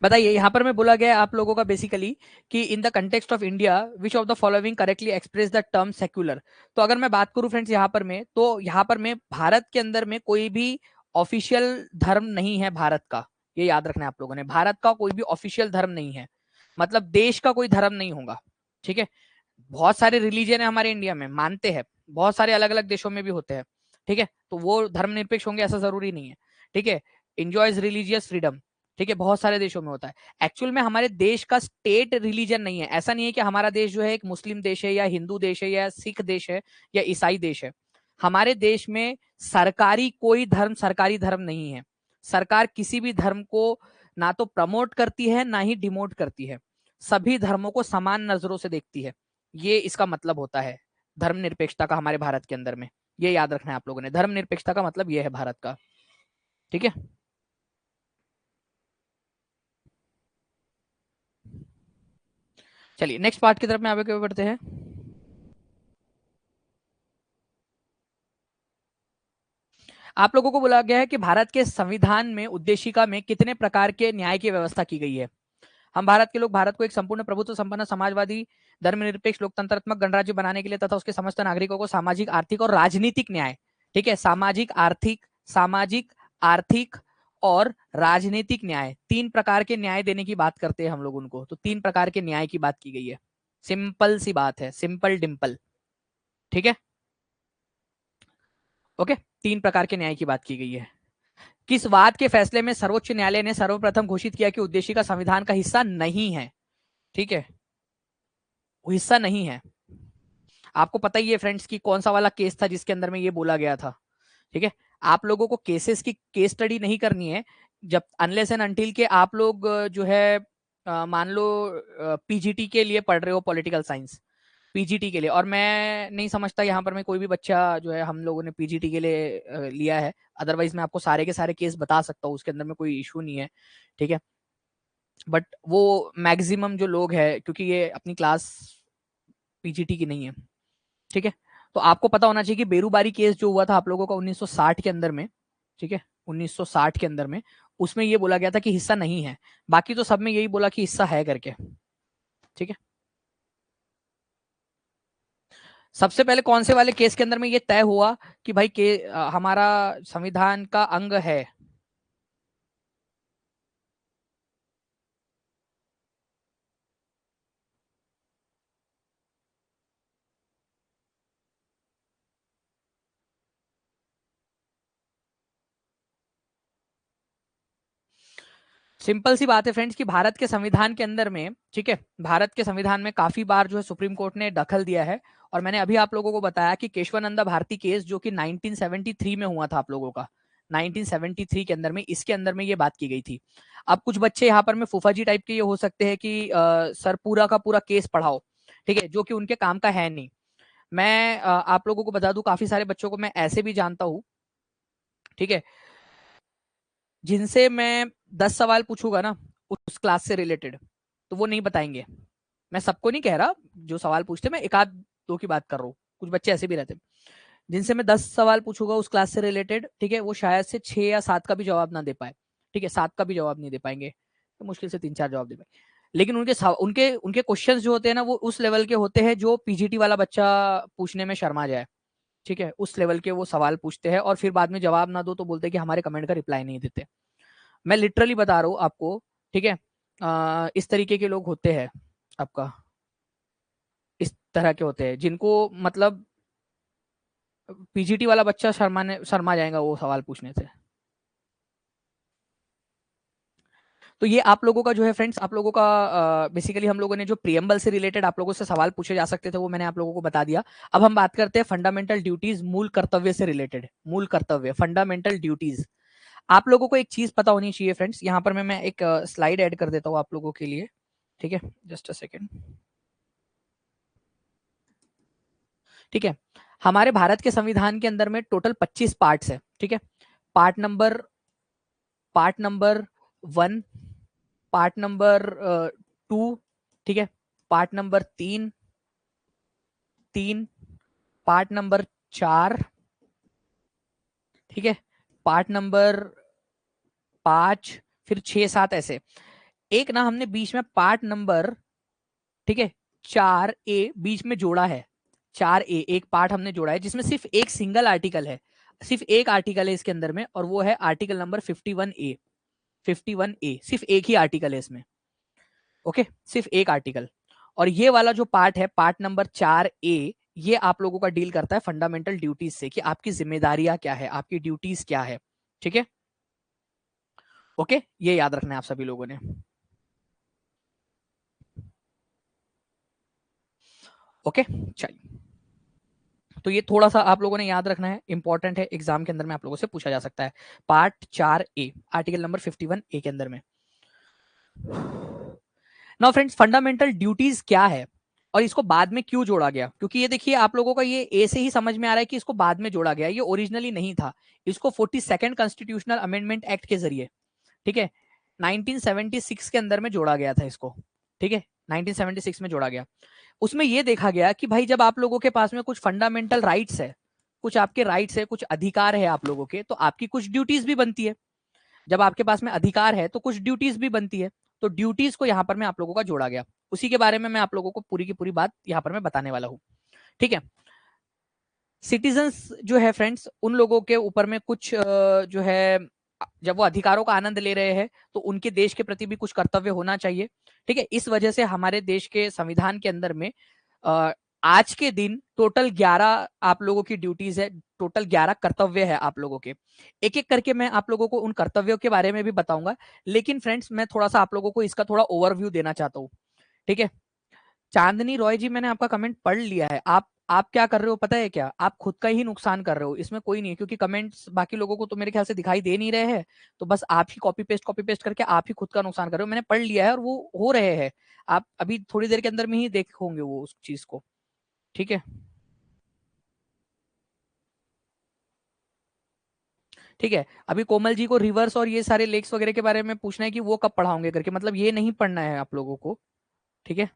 बताइए, यहाँ पर मैं बोला गया है आप लोगों का बेसिकली कि in the context of India which of the following correctly express the term secular. तो अगर मैं बात करूं फ्रेंड्स यहाँ पर में, तो यहाँ पर में भारत के अंदर में कोई भी ऑफिशियल धर्म नहीं है भारत का, ये याद रखना है आप लोगों ने, भारत का कोई भी ऑफिशियल धर्म नहीं है, मतलब देश का कोई धर्म नहीं होगा, ठीक है, बहुत सारे रिलीजन है हमारे इंडिया में, मानते हैं, बहुत सारे अलग अलग देशों में भी होते हैं, ठीक है, तो वो धर्मनिरपेक्ष होंगे ऐसा जरूरी नहीं है, ठीक है, एंजॉयज रिलीजियस फ्रीडम, ठीक है, बहुत सारे देशों में होता है। एक्चुअल में हमारे देश का स्टेट रिलीजन नहीं है, ऐसा नहीं है कि हमारा देश जो है एक मुस्लिम देश है या हिंदू देश है या सिख देश है या ईसाई देश है। हमारे देश में सरकारी कोई धर्म सरकारी धर्म नहीं है। सरकार किसी भी धर्म को ना तो प्रमोट करती है ना ही डिमोट करती है, सभी धर्मों को समान नजरों से देखती है। ये इसका मतलब होता है धर्मनिरपेक्षता का हमारे भारत के अंदर में। ये याद रखना है आप लोगों ने, धर्मनिरपेक्षता का मतलब ये है भारत का, ठीक है। चलिए नेक्स्ट पार्ट की तरफ में आगे बढ़ते हैं। आप लोगों को बोला गया है कि भारत के संविधान में उद्देशिका में कितने प्रकार के न्याय की व्यवस्था की गई है। हम भारत के लोग भारत को एक संपूर्ण प्रभुत्व संपन्न समाजवादी धर्मनिरपेक्ष लोकतंत्रात्मक गणराज्य बनाने के लिए तथा उसके समस्त नागरिकों को सामाजिक आर्थिक और राजनीतिक न्याय, ठीक है, सामाजिक आर्थिक और राजनीतिक न्याय, तीन प्रकार के न्याय देने की बात करते हैं हम लोग उनको, तो तीन प्रकार के न्याय की बात की गई है। सिंपल सी बात है, सिंपल डिंपल, ठीक है, ओके। तीन प्रकार के न्याय की बात की गई है। किस वाद के फैसले में सर्वोच्च न्यायालय ने सर्वप्रथम घोषित किया कि उद्देश्य का संविधान का हिस्सा नहीं है, ठीक है, वो हिस्सा नहीं है। आपको पता ही है फ्रेंड्स कि कौन सा वाला केस था जिसके अंदर में ये बोला गया था, ठीक है। आप लोगों को केसेस की केस स्टडी नहीं करनी है जब अनलेस एंड अनटिल के आप लोग जो है मान लो पीजीटी के लिए पढ़ रहे हो, पॉलिटिकल साइंस पीजीटी के लिए, और मैं नहीं समझता यहाँ पर मैं कोई भी बच्चा जो है हम लोगों ने पीजीटी के लिए लिया है, अदरवाइज मैं आपको सारे के सारे केस बता सकता हूँ, उसके अंदर में कोई इशू नहीं है, ठीक है। बट वो मैक्सिमम जो लोग हैं, क्योंकि ये अपनी क्लास पीजीटी की नहीं है, ठीक है, तो आपको पता होना चाहिए कि बेरूबारी केस जो हुआ था आप लोगों का 1960 के अंदर में, ठीक है, 1960 के अंदर में, उसमें ये बोला गया था कि हिस्सा नहीं है, बाकी तो सब में यही बोला कि हिस्सा है करके, ठीक है। सबसे पहले कौन से वाले केस के अंदर में ये तय हुआ कि भाई हमारा संविधान का अंग है। सिंपल सी बात है फ्रेंड्स कि भारत के संविधान के अंदर में, ठीक है, भारत के संविधान में काफी बार जो है सुप्रीम कोर्ट ने दखल दिया है, और मैंने अभी आप लोगों को बताया कि केशवानंदा भारती केस जो कि 1973 में हुआ था आप लोगों का, 1973 के अंदर में, इसके अंदर में ये बात की गई थी। अब कुछ बच्चे यहाँ पर में फूफाजी टाइप के ये हो सकते हैं कि सर पूरा का पूरा केस पढ़ाओ, ठीक है, जो कि उनके काम का है नहीं। मैं आप लोगों को बता दूं, काफी सारे बच्चों को मैं ऐसे भी जानता हूं, ठीक है, जिनसे मैं 10 सवाल पूछूंगा ना उस क्लास से रिलेटेड, तो वो नहीं बताएंगे। मैं सबको नहीं कह रहा, जो सवाल पूछते मैं एक आध दो की बात कर रहा हूँ, कुछ बच्चे ऐसे भी रहते हैं जिनसे मैं 10 सवाल पूछूंगा उस क्लास से रिलेटेड, ठीक है, वो शायद से 6 या 7 का भी जवाब ना दे पाए, ठीक है, 7 का भी जवाब नहीं दे पाएंगे, तो मुश्किल से 3-4 जवाब दे पाए। लेकिन उनके उनके क्वेश्चंस जो होते हैं ना वो उस लेवल के होते हैं जो पीजीटी वाला बच्चा पूछने में शर्मा जाए, ठीक है, उस लेवल के वो सवाल पूछते हैं, और फिर बाद में जवाब ना दो तो बोलते हैं कि हमारे कमेंट का रिप्लाई नहीं देते। मैं लिटरली बता रहा हूँ आपको, ठीक है, इस तरीके के लोग होते हैं आपका, इस तरह के होते हैं जिनको मतलब पीजीटी वाला बच्चा शर्मा जाएगा वो सवाल पूछने से। तो ये आप लोगों का जो है फ्रेंड्स, आप लोगों का बेसिकली हम लोगों ने जो प्रियम्बल से रिलेटेड आप लोगों से सवाल पूछे जा सकते थे वो मैंने आप लोगों को बता दिया। अब हम बात करते हैं फंडामेंटल ड्यूटीज, मूल कर्तव्य से रिलेटेड, मूल कर्तव्य, फंडामेंटल ड्यूटीज। आप लोगों को एक चीज पता होनी चाहिए फ्रेंड्स, यहाँ पर मैं एक स्लाइड ऐड कर देता हूँ आप लोगों के लिए, ठीक है, जस्ट अ सेकेंड, ठीक है। हमारे भारत के संविधान के अंदर में टोटल 25 पार्ट्स है, ठीक है। Part number part number 1, part number 2, ठीक है, पार्ट नंबर 3, पार्ट नंबर 4, ठीक है, पार्ट नंबर 5, फिर 6-7 ऐसे। एक ना हमने बीच में पार्ट नंबर, ठीक है, 4A बीच में जोड़ा है, 4A एक पार्ट हमने जोड़ा है जिसमें सिर्फ एक सिंगल आर्टिकल है, सिर्फ एक आर्टिकल है इसके अंदर में, और वो है आर्टिकल नंबर 51A। 51A सिर्फ एक ही आर्टिकल है इसमें, ओके, सिर्फ एक आर्टिकल। और ये वाला जो पार्ट है, पार्ट नंबर 4A, ये आप लोगों का डील करता है फंडामेंटल ड्यूटीज से, कि आपकी जिम्मेदारियां क्या है, आपकी ड्यूटीज क्या है। ठीक है, ओके, ये याद रखना है आप सभी लोगों ने। ओके, चलिए, तो ये थोड़ा सा आप लोगों ने याद रखना है, इंपॉर्टेंट है, एग्जाम के अंदर में आप लोगों से पूछा जा सकता है। Part 4A, article number 51A के अंदर में। नाउ फ्रेंड्स, फंडामेंटल ड्यूटीज क्या है और इसको बाद में क्यों जोड़ा गया, क्योंकि ये देखिए आप लोगों का ये ए से ही समझ में आ रहा है कि इसको बाद में जोड़ा गया, ये ओरिजिनली नहीं था। इसको 42nd कॉन्स्टिट्यूशनल अमेंडमेंट एक्ट के जरिए, ठीक है, 1976 के अंदर में जोड़ा गया था इसको। ठीक है, 1976 में जोड़ा गया। उसमें यह देखा गया कि भाई जब आप लोगों के पास में कुछ फंडामेंटल राइट्स है, कुछ आपके राइट्स है, कुछ अधिकार है आप लोगों के, तो आपकी कुछ ड्यूटीज भी बनती है। जब आपके पास में अधिकार है तो कुछ ड्यूटीज भी बनती है, तो ड्यूटीज को यहां पर मैं आप लोगों का जोड़ा गया। उसी के बारे में मैं आप लोगों को पूरी की पूरी बात यहां पर मैं बताने वाला हूं। ठीक है, सिटीजन्स जो है फ्रेंड्स, उन लोगों के ऊपर में कुछ जो है, जब वो अधिकारों का आनंद ले रहे हैं तो उनके देश के प्रति भी कुछ कर्तव्य होना चाहिए। ठीक है, इस वजह से हमारे देश के संविधान के अंदर में आज के दिन टोटल 11 आप लोगों की ड्यूटीज है, टोटल 11 कर्तव्य है आप लोगों के। एक एक करके मैं आप लोगों को उन कर्तव्यों के बारे में भी बताऊंगा, लेकिन फ्रेंड्स मैं थोड़ा सा आप लोगों को इसका थोड़ा ओवरव्यू देना चाहता हूँ। ठीक है, चांदनी रॉय जी, मैंने आपका कमेंट पढ़ लिया है। आप क्या कर रहे हो पता है क्या, आप खुद का ही नुकसान कर रहे हो, इसमें कोई नहीं है, क्योंकि कमेंट्स बाकी लोगों को तो मेरे ख्याल से दिखाई दे नहीं रहे हैं। तो बस आप ही कॉपी पेस्ट करके आप ही खुद का नुकसान कर रहे हो। मैंने पढ़ लिया है और वो हो रहे हैं, आप अभी थोड़ी देर के अंदर में ही देखोगे वो उस चीज को। ठीक है, ठीक है, अभी कोमल जी को रिवर्स और ये सारे लेक्स वगैरह के बारे में पूछना है कि वो कब पढ़ाओगे करके, मतलब ये नहीं पढ़ना है आप लोगों को। ठीक है,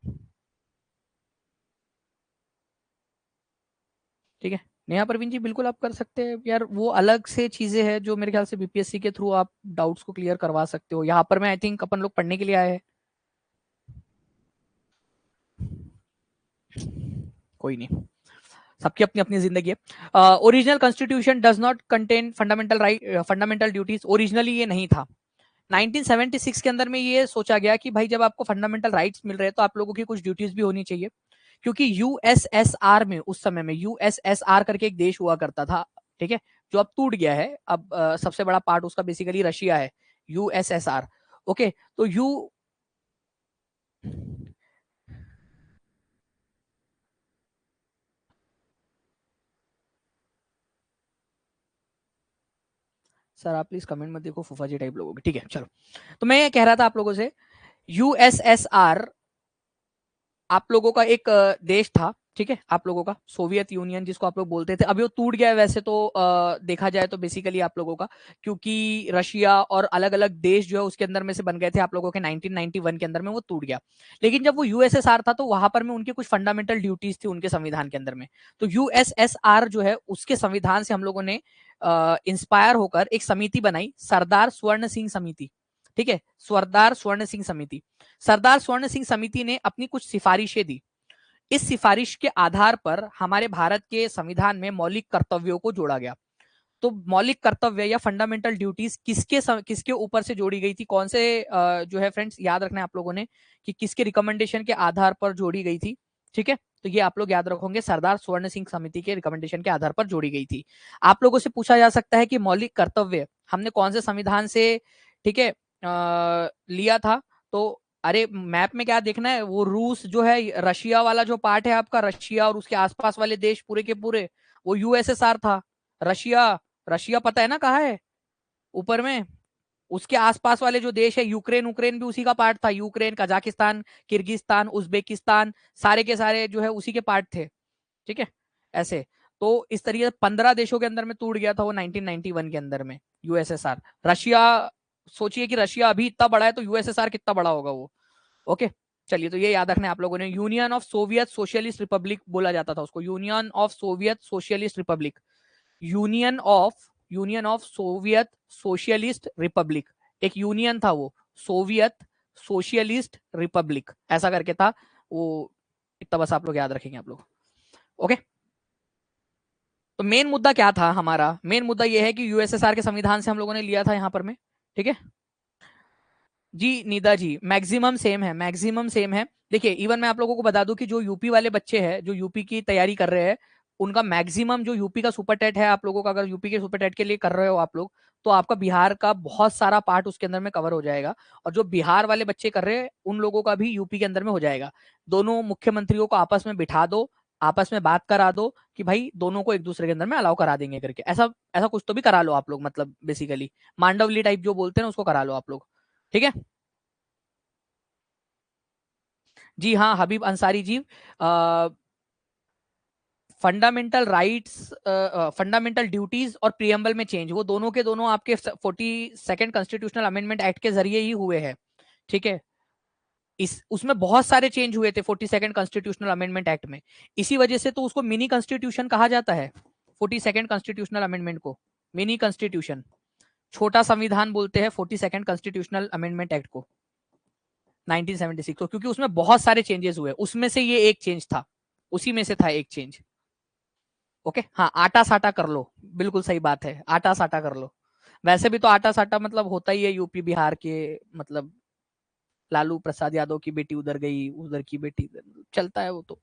ठीक है, नेहा परवीन जी बिल्कुल आप कर सकते हैं यार, वो अलग से चीजें हैं जो मेरे ख्याल से बीपीएससी के थ्रू आप डाउट्स को क्लियर करवा सकते हो। यहाँ पर मैं आई थिंक अपन लोग पढ़ने के लिए आए हैं। कोई नहीं, सबकी अपनी अपनी जिंदगी है। Original constitution does not contain fundamental right, fundamental duties, originally ये नहीं था। 1976 के अंदर में ये सोचा गया कि भाई जब आपको फंडामेंटल राइट्स मिल रहे हैं तो आप लोगों की कुछ ड्यूटीज भी होनी चाहिए, क्योंकि यूएसएसआर में उस समय में यूएसएसआर करके एक देश हुआ करता था। ठीक है, जो अब टूट गया है, अब सबसे बड़ा पार्ट उसका बेसिकली रशिया है, यूएसएसआर। ओके, तो सर आप प्लीज कमेंट मत देखो, फूफा जी टाइप लोगों की। ठीक है, चलो, तो मैं ये कह रहा था आप लोगों से, यूएसएसआर आप लोगों का एक देश था। ठीक है, आप लोगों का सोवियत यूनियन जिसको आप लोग बोलते थे, अभी वो टूट गया है वैसे तो, देखा जाए तो बेसिकली आप लोगों का, क्योंकि रशिया और अलग अलग देश जो है उसके अंदर में से बन गए थे आप लोगों के 1991 के अंदर में, वो टूट गया। लेकिन जब वो यूएसएसआर था तो वहां पर में उनकी कुछ फंडामेंटल ड्यूटीज थी उनके संविधान के अंदर में। तो यूएसएसआर जो है उसके संविधान से हम लोगों ने इंस्पायर होकर एक समिति बनाई, सरदार स्वर्ण सिंह समिति। ठीक है, सरदार स्वर्ण सिंह समिति, सरदार स्वर्ण सिंह समिति ने अपनी कुछ सिफारिशें दी। इस सिफारिश के आधार पर हमारे भारत के संविधान में मौलिक कर्तव्यों को जोड़ा गया। तो मौलिक कर्तव्य या फंडामेंटल ड्यूटीज किसके ऊपर से जोड़ी गई थी, कौन से जो है फ्रेंड्स याद रखना है आप लोगों ने कि किसके रिकमेंडेशन के आधार पर जोड़ी गई थी। ठीक है, तो ये आप लोग याद रखोगे, सरदार स्वर्ण सिंह समिति के रिकमेंडेशन के आधार पर जोड़ी गई थी। आप लोगों से पूछा जा सकता है कि मौलिक कर्तव्य हमने कौन से संविधान से, ठीक है, लिया था। तो अरे मैप में क्या देखना है, वो रूस जो है, रशिया वाला जो पार्ट है आपका, रशिया और उसके आसपास वाले देश पूरे के पूरे, वो यूएसएसआर था। रशिया, रशिया पता है ना कहाँ है, ऊपर में। उसके आसपास वाले जो देश है, यूक्रेन, यूक्रेन भी उसी का पार्ट था, यूक्रेन, कजाकिस्तान, किर्गिस्तान, उज्बेकिस्तान, सारे के सारे जो है उसी के पार्ट थे। ठीक है, ऐसे। तो इस तरीके से 15 देशों के अंदर में टूट गया था वो 1991 के अंदर में यूएसएसआर। रशिया, सोचिए कि रशिया अभी इतना बड़ा है तो यूएसएसआर कितना बड़ा होगा वो। ओके, चलिए, तो ये याद रखना है आप लोगों ने। Union of Soviet socialist Republic बोला जाता था उसको, union of Soviet socialist Republic, union of Soviet socialist Republic, एक यूनियन था वो, सोवियत सोशलिस्ट रिपब्लिक ऐसा करके था वो। इतना बस आप लोग याद रखेंगे आप लोग। ओके, तो मेन मुद्दा क्या था हमारा, मेन मुद्दा ये है कि यूएसएसआर के संविधान से हम लोगों ने लिया था यहां पर में। ठीक है जी, निदा जी, मैक्सिमम सेम है, मैक्सिमम सेम है। देखिए इवन मैं आप लोगों को बता दूं कि जो यूपी वाले बच्चे हैं, जो यूपी की तैयारी कर रहे हैं, उनका मैक्सिमम जो यूपी का सुपर टेट है, आप लोगों का अगर यूपी के सुपर टेट के लिए कर रहे हो आप लोग, तो आपका बिहार का बहुत सारा पार्ट उसके अंदर में कवर हो जाएगा। और जो बिहार वाले बच्चे कर रहे हैं उन लोगों का भी यूपी के अंदर में हो जाएगा। दोनों मुख्यमंत्रियों को आपस में बिठा दो, आपस में बात करा दो कि भाई दोनों को एक दूसरे के अंदर में अलाउ करा देंगे करके, ऐसा ऐसा कुछ तो भी करा लो आप लोग, मतलब बेसिकली मांडवली टाइप जो बोलते हैं उसको करा लो आप लोग, ठीक है। जी हाँ, हबीब Ansari ji, fundamental rights, fundamental duties और प्रियम्बल में चेंज, वो दोनों के दोनों आपके 42nd कॉन्स्टिट्यूशनल अमेंडमेंट एक्ट के जरिए ही हुए हैं, ठीक है। इस उसमें बहुत सारे चेंज हुए थे 42nd कॉन्स्टिट्यूशनल अमेंडमेंट एक्ट में, इसी वजह से तो उसको मिनी कॉन्स्टिट्यूशन कहा जाता है। 42nd कॉन्स्टिट्यूशनल अमेंडमेंट को मिनी कॉन्स्टिट्यूशन, छोटा संविधान बोलते हैं 42nd कॉन्स्टिट्यूशनल अमेंडमेंट एक्ट को 1976 को, क्योंकि उसमें बहुत सारे चेंजेस हुए, उसमें से ये एक चेंज था, उसी में से था एक चेंज। ओके, हाँ, आटा साटा कर लो, बिल्कुल सही बात है, आटा साटा कर लो। वैसे भी तो आटा साटा मतलब होता ही है यूपी बिहार के, मतलब लालू प्रसाद यादव की बेटी उधर गई, उधर की बेटी चलता है वो तो,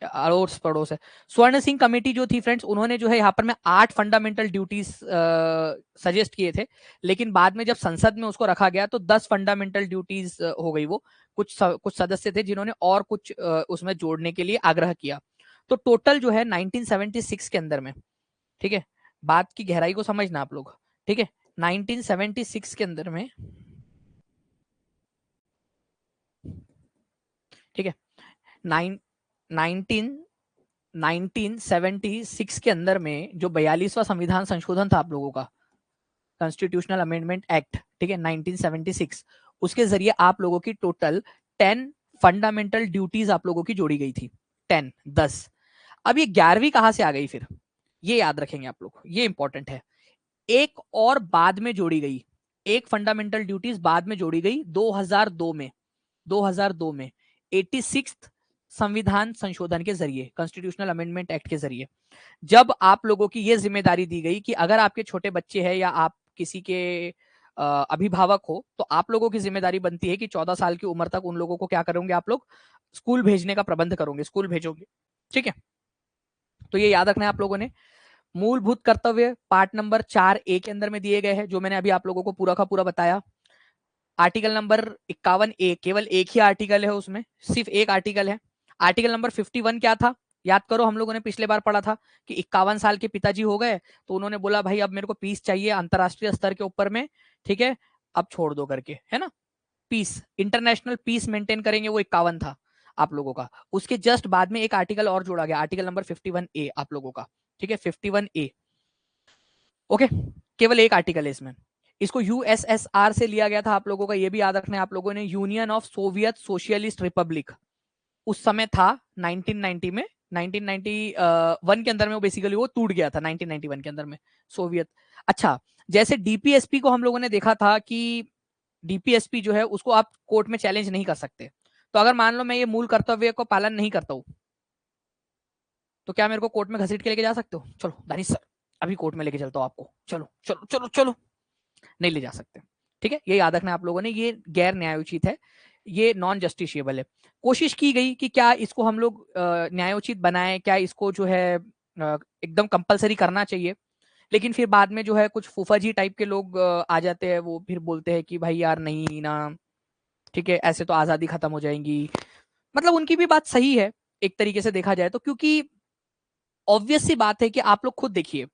अड़ोस पड़ोस है। स्वर्ण सिंह कमेटी जो थी फ्रेंड्स, उन्होंने जो है यहाँ पर में 8 फंडामेंटल ड्यूटीज सजेस्ट किए थे, लेकिन बाद में जब संसद में उसको रखा गया तो 10 फंडामेंटल ड्यूटीज हो गई वो। कुछ सदस्य थे जिन्होंने और कुछ उसमें जोड़ने के लिए आग्रह किया। तो टोटल जो है 1976 के अंदर में, ठीक है, बात की गहराई को समझना आप लोग, ठीक है, 1976 के अंदर में, ठीक है, नाइन 1976 के अंदर में जो 42वां संविधान संशोधन था आप लोगों का, कॉन्स्टिट्यूशनल अमेंडमेंट एक्ट, ठीक है, 1976, उसके जरिए आप लोगों की टोटल 10 फंडामेंटल ड्यूटीज आप लोगों की जोड़ी गई थी, 10। अब ये 11वीं कहां से आ गई फिर, ये याद रखेंगे आप लोग, ये इंपॉर्टेंट है। एक और बाद में जोड़ी गई, एक फंडामेंटल ड्यूटीज बाद में जोड़ी गई 2002 में, 2002 में 86 संविधान संशोधन के जरिए, कॉन्स्टिट्यूशनल अमेंडमेंट एक्ट के जरिए, जब आप लोगों की यह जिम्मेदारी दी गई कि अगर आपके छोटे बच्चे हैं या आप किसी के अभिभावक हो, तो आप लोगों की जिम्मेदारी बनती है कि 14 साल की उम्र तक उन लोगों को क्या करोगे आप लोग, स्कूल भेजने का प्रबंध करोगे, स्कूल भेजोगे, ठीक है। तो ये याद रखना है आप लोगों ने। मूलभूत कर्तव्य पार्ट नंबर 4A के अंदर में दिए गए हैं, जो मैंने अभी आप लोगों को पूरा का पूरा बताया। आर्टिकल नंबर 51A, केवल एक ही आर्टिकल है उसमें, सिर्फ एक आर्टिकल है। आर्टिकल नंबर 51 क्या था, याद करो, हम लोगों ने पिछले बार पढ़ा था कि 51 साल के पिताजी हो गए, तो उन्होंने बोला भाई अब मेरे को पीस चाहिए अंतरराष्ट्रीय स्तर के ऊपर में, ठीक है, अब छोड़ दो करके, है ना, पीस, इंटरनेशनल पीस मेंटेन करेंगे, वो 51 था आप लोगों का। उसके जस्ट बाद में एक आर्टिकल और जोड़ा गया, आर्टिकल नंबर 51A आप लोगों का, ठीक है, 51A। ओके, केवल एक आर्टिकल है इसमें, इसको यूएसएसआर से लिया गया था आप लोगों का, ये भी याद रखना है आप लोगों ने, union of Soviet socialist Republic, उस समय था 1990 में, 1991 के अंदर में वो बेसिकली वो टूट गया था 1991 के अंदर में, सोवियत। अच्छा, जैसे डीपीएसपी को हम लोगों ने देखा था कि डीपीएसपी जो है उसको आप कोर्ट में चैलेंज नहीं कर सकते, तो अगर मान लो मैं ये मूल कर्तव्य को पालन नहीं करता हूं, तो क्या मेरे को कोर्ट में घसीट के लेके जा सकते हो, चलो दानिश सर अभी कोर्ट में लेके चलता हूं आपको, चलो चलो चलो चलो, नहीं ले जा सकते, ठीक है, ये याद रखना आप लोगों ने, ये गैर न्यायोचित है, ये नॉन जस्टिशिएबल है। कोशिश की गई कि क्या इसको हम लोग न्यायोचित बनाएं, क्या इसको जो है एकदम कंपलसरी करना चाहिए, लेकिन फिर बाद में जो है कुछ फूफाजी टाइप के लोग आ जाते हैं, वो फिर बोलते हैं कि भाई यार नहीं ना, ठीक है, ऐसे तो आजादी खत्म हो जाएगी। मतलब उनकी भी बात सही है एक तरीके से देखा जाए तो, क्योंकि ऑब्वियस सी बात है कि आप लोग खुद देखिए,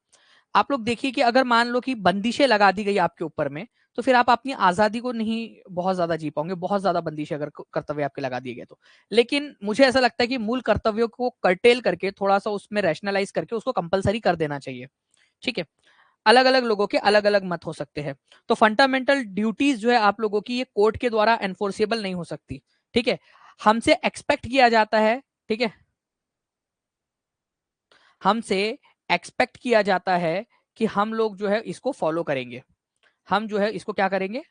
आप लोग देखिए कि अगर मान लो कि बंदिशें लगा दी गई आपके ऊपर में, तो फिर आप अपनी आजादी को नहीं बहुत ज्यादा जी पाओगे, बहुत ज्यादा बंदिशें अगर कर्तव्य आपके लगा दिए गए तो। लेकिन मुझे ऐसा लगता है कि मूल कर्तव्यों को कर्टेल करके थोड़ा सा उसमें रैशनलाइज करके उसको कंपलसरी कर देना चाहिए, ठीक है। अलग अलग लोगों के अलग अलग मत हो सकते हैं। तो फंडामेंटल ड्यूटीज जो है आप लोगों की, ये कोर्ट के द्वारा एनफोर्सेबल नहीं हो सकती, ठीक है। हमसे एक्सपेक्ट किया जाता है, ठीक है, हमसे एक्सपेक्ट किया जाता है कि हम लोग जो है इसको फॉलो करेंगे, हम जो है इसको क्या करेंगे,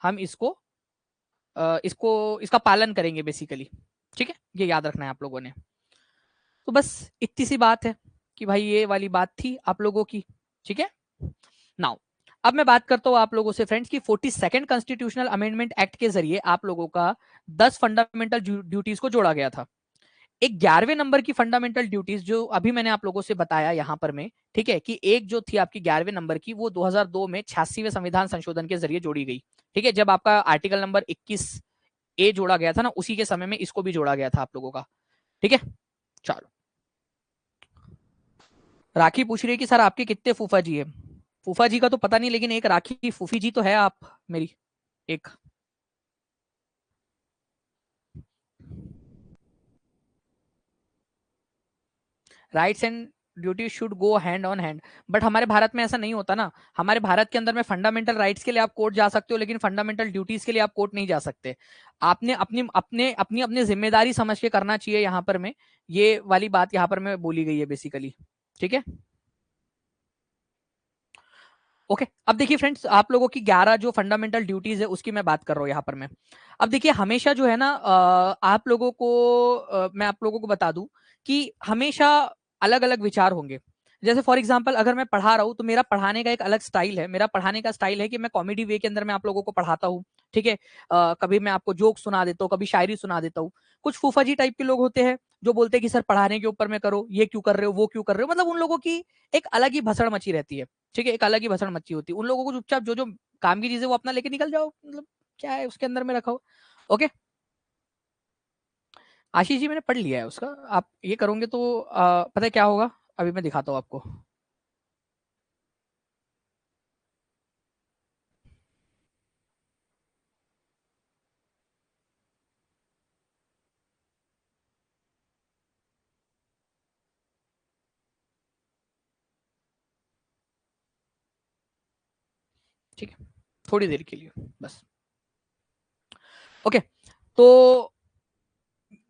हम इसको इसका पालन करेंगे बेसिकली, ठीक है, ये याद रखना है आप लोगों ने। तो बस इतनी सी बात है कि भाई ये वाली बात थी आप लोगों की, ठीक है। नाउ अब मैं बात करता हूं आप लोगों से फ्रेंड्स कि 42nd कॉन्स्टिट्यूशनल अमेंडमेंट एक्ट के जरिए आप लोगों का 10 फंडामेंटल ड्यूटीज को जोड़ा गया था। एक 11वें नंबर की फंडामेंटल ड्यूटीज जो अभी मैंने आप लोगों से बताया यहां पर में, ठीक है, कि एक जो थी आपकी 11वें नंबर की वो 2002 में 86वें संविधान संशोधन के जरिए जोड़ी गई। ठीक है, जब आपका आर्टिकल नंबर 21A जोड़ा गया था ना, उसी के समय में इसको भी जोड़ा गया था आप लोगों का। ठीक है, चलो। राखी पूछ रही है कि सर आपके कितने फूफा जी है? फूफा जी का तो पता नहीं, लेकिन एक राखी फूफी जी तो है आप मेरी एक। Rights and duty should go hand on hand, but हमारे भारत में ऐसा नहीं होता ना। हमारे भारत के अंदर में फंडामेंटल राइट्स के लिए आप कोर्ट जा सकते हो, लेकिन फंडामेंटल ड्यूटीज के लिए आप कोर्ट नहीं जा सकते। आपने अपनी अपने अपनी अपनी जिम्मेदारी समझ के करना चाहिए यहाँ पर में, ये वाली बात यहाँ पर में बोली गई है बेसिकली। ठीक है, ओके। अब देखिए फ्रेंड्स, आप लोगों की 11 जो फंडामेंटल ड्यूटीज है उसकी मैं बात कर रहा हूँ यहाँ पर मैं। अब देखिए हमेशा जो है ना आप लोगों को मैं आप लोगों को बता दूं कि हमेशा अलग अलग विचार होंगे। जैसे फॉर एग्जांपल अगर मैं पढ़ा रहा हूँ तो मेरा पढ़ाने का एक अलग स्टाइल है। मेरा पढ़ाने का स्टाइल है कि मैं कॉमेडी वे के अंदर मैं आप लोगों को पढ़ाता हूँ। ठीक है, कभी मैं आपको जोक सुना देता हूँ, कभी शायरी सुना देता हूँ। कुछ फूफा जी टाइप के लोग होते हैं जो बोलते हैं कि सर पढ़ाने के ऊपर में करो, ये क्यों कर रहे हो, वो क्यों कर रहे हो। मतलब उन लोगों की एक अलग ही भसड़ मची रहती है। ठीक है, एक अलग ही भसड़ मची होती है उन लोगों को। चुपचाप जो जो काम की चीजें वो अपना लेके निकल जाओ, मतलब क्या है उसके अंदर में रखा हो। ओके, आशीष जी मैंने पढ़ लिया है उसका। आप ये करोगे तो पता है क्या होगा, अभी मैं दिखाता हूँ आपको। ठीक है, थोड़ी देर के लिए बस। ओके, तो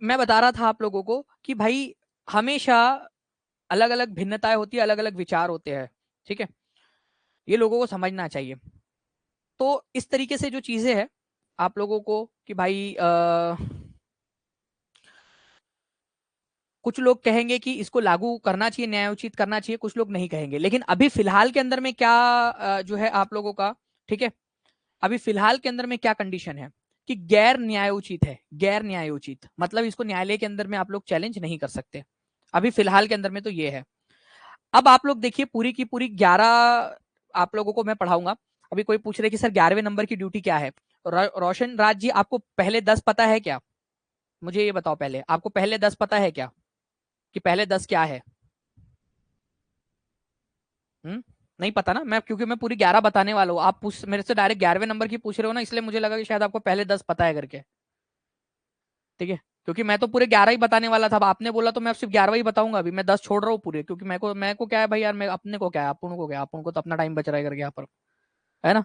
मैं बता रहा था आप लोगों को कि भाई हमेशा अलग अलग भिन्नताएं होती है, अलग अलग विचार होते हैं। ठीक है, ये लोगों को समझना चाहिए। तो इस तरीके से जो चीजें हैं आप लोगों को कि भाई कुछ लोग कहेंगे कि इसको लागू करना चाहिए, न्यायोचित करना चाहिए, कुछ लोग नहीं कहेंगे। लेकिन अभी फिलहाल के अंदर में क्या जो है आप लोगों का, ठीक है, अभी फिलहाल के अंदर में क्या कंडीशन है कि गैर न्यायोचित है। गैर न्यायोचित मतलब इसको न्यायालय के अंदर में आप लोग चैलेंज नहीं कर सकते। अभी फिलहाल के अंदर में तो ये है। अब आप लोग देखिए पूरी की पूरी 11 आप लोगों को मैं पढ़ाऊंगा। अभी कोई पूछ रहे कि सर 11वें नंबर की ड्यूटी क्या है। रोशन राज जी, आपको पहले 10 पता है क्या? मुझे ये बताओ, पहले आपको पहले 10 पता है क्या कि पहले 10 क्या है? नहीं पता ना। मैं क्योंकि मैं पूरी 11 बताने वाला हूँ, आप पूछ मेरे से डायरेक्ट 11वें नंबर की पूछ रहे हो ना, इसलिए मुझे लगा कि शायद आपको पहले 10 पता है करके। ठीक है, क्योंकि मैं तो पूरे 11 ही बताने वाला था। अब आपने बोला तो मैं सिर्फ 11 ही बताऊंगा। अभी मैं 10 छोड़ रहा हूँ पूरे, क्योंकि मैं को क्या है भाई यार, मैं अपने को क्या है, अपन को क्या है, अपन को तो अपना टाइम बच रहा है करके यहाँ पर, है ना।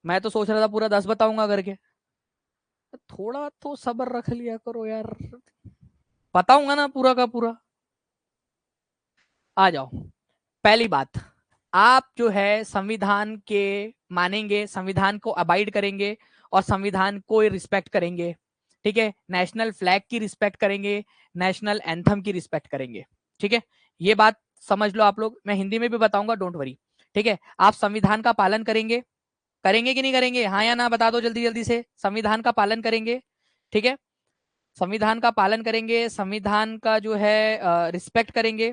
मैं तो सोच रहा था पूरा 10 बताऊंगा करके। थोड़ा तो सब्र रख लिया करो यार, बताऊंगा ना पूरा का पूरा। आ जाओ। पहली बात, आप जो है संविधान के मानेंगे, संविधान को अबाइड करेंगे और संविधान को रिस्पेक्ट करेंगे। ठीक है, नेशनल फ्लैग की रिस्पेक्ट करेंगे, नेशनल एंथम की रिस्पेक्ट करेंगे। ठीक है, ये बात समझ लो आप लोग। मैं हिंदी में भी बताऊंगा, डोंट वरी। ठीक है, आप संविधान का पालन करेंगे, करेंगे कि नहीं करेंगे, हाँ या ना बता दो जल्दी जल्दी से। संविधान का पालन करेंगे, ठीक है, संविधान का पालन करेंगे, संविधान का जो है रिस्पेक्ट करेंगे,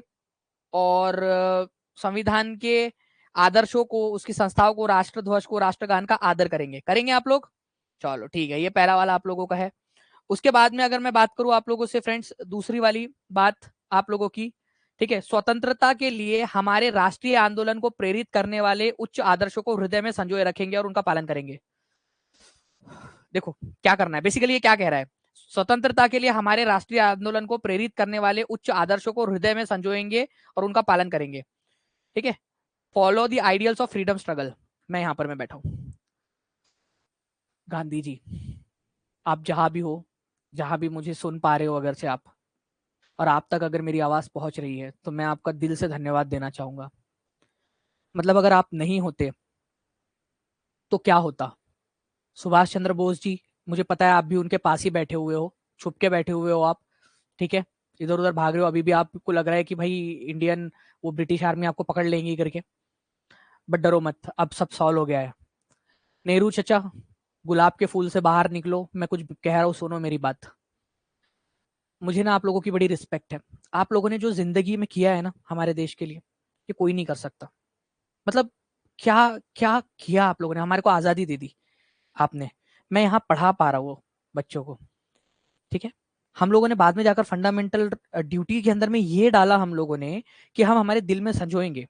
और संविधान के आदर्शों को, उसकी संस्थाओं को, राष्ट्रध्वज को, राष्ट्रगान का आदर करेंगे। करेंगे आप लोग? चलो ठीक है, ये पहला वाला आप लोगों का है। उसके बाद में अगर मैं बात करूं आप लोगों से फ्रेंड्स, दूसरी वाली बात आप लोगों की, ठीक है, स्वतंत्रता के लिए हमारे राष्ट्रीय आंदोलन को प्रेरित करने वाले उच्च आदर्शों को हृदय में संजोए रखेंगे और उनका पालन करेंगे। देखो क्या करना है बेसिकली, ये क्या कह रहा है, स्वतंत्रता के लिए हमारे राष्ट्रीय आंदोलन को प्रेरित करने वाले उच्च आदर्शों को हृदय में संजोएंगे और उनका पालन करेंगे। ठीक है, follow the ideals of freedom struggle. मैं यहां पर मैं बैठा हूं, गांधी जी, आप जहां भी हो, जहां भी मुझे सुन पा रहे हो अगर से आप, और आप तक अगर मेरी आवाज पहुंच रही है, तो मैं आपका दिल से धन्यवाद देना चाहूंगा। मतलब अगर आप नहीं होते तो क्या होता। सुभाष चंद्र बोस जी, मुझे पता है आप भी उनके पास ही बैठे हुए हो, छुप के बैठे हुए हो आप। ठीक है, इधर उधर भाग रहे हो, अभी भी आपको लग रहा है कि भाई इंडियन वो ब्रिटिश आर्मी आपको पकड़ लेंगी करके। बट डरो मत, अब सब सॉल्व हो गया है। नेहरू चचा, गुलाब के फूल से बाहर निकलो, मैं कुछ कह रहा हूँ, सुनो मेरी बात। मुझे ना आप लोगों की बड़ी रिस्पेक्ट है। आप लोगों ने जो जिंदगी में किया है ना हमारे देश के लिए, ये कोई नहीं कर सकता। मतलब क्या क्या किया आप लोगों ने, हमारे को आजादी दे दी आपने। मैं यहाँ पढ़ा पा रहा हूँ बच्चों को, ठीक है। हम लोगों ने बाद में जाकर फंडामेंटल ड्यूटी के अंदर में ये डाला हम लोगों ने कि हम हमारे दिल में संजोएंगे।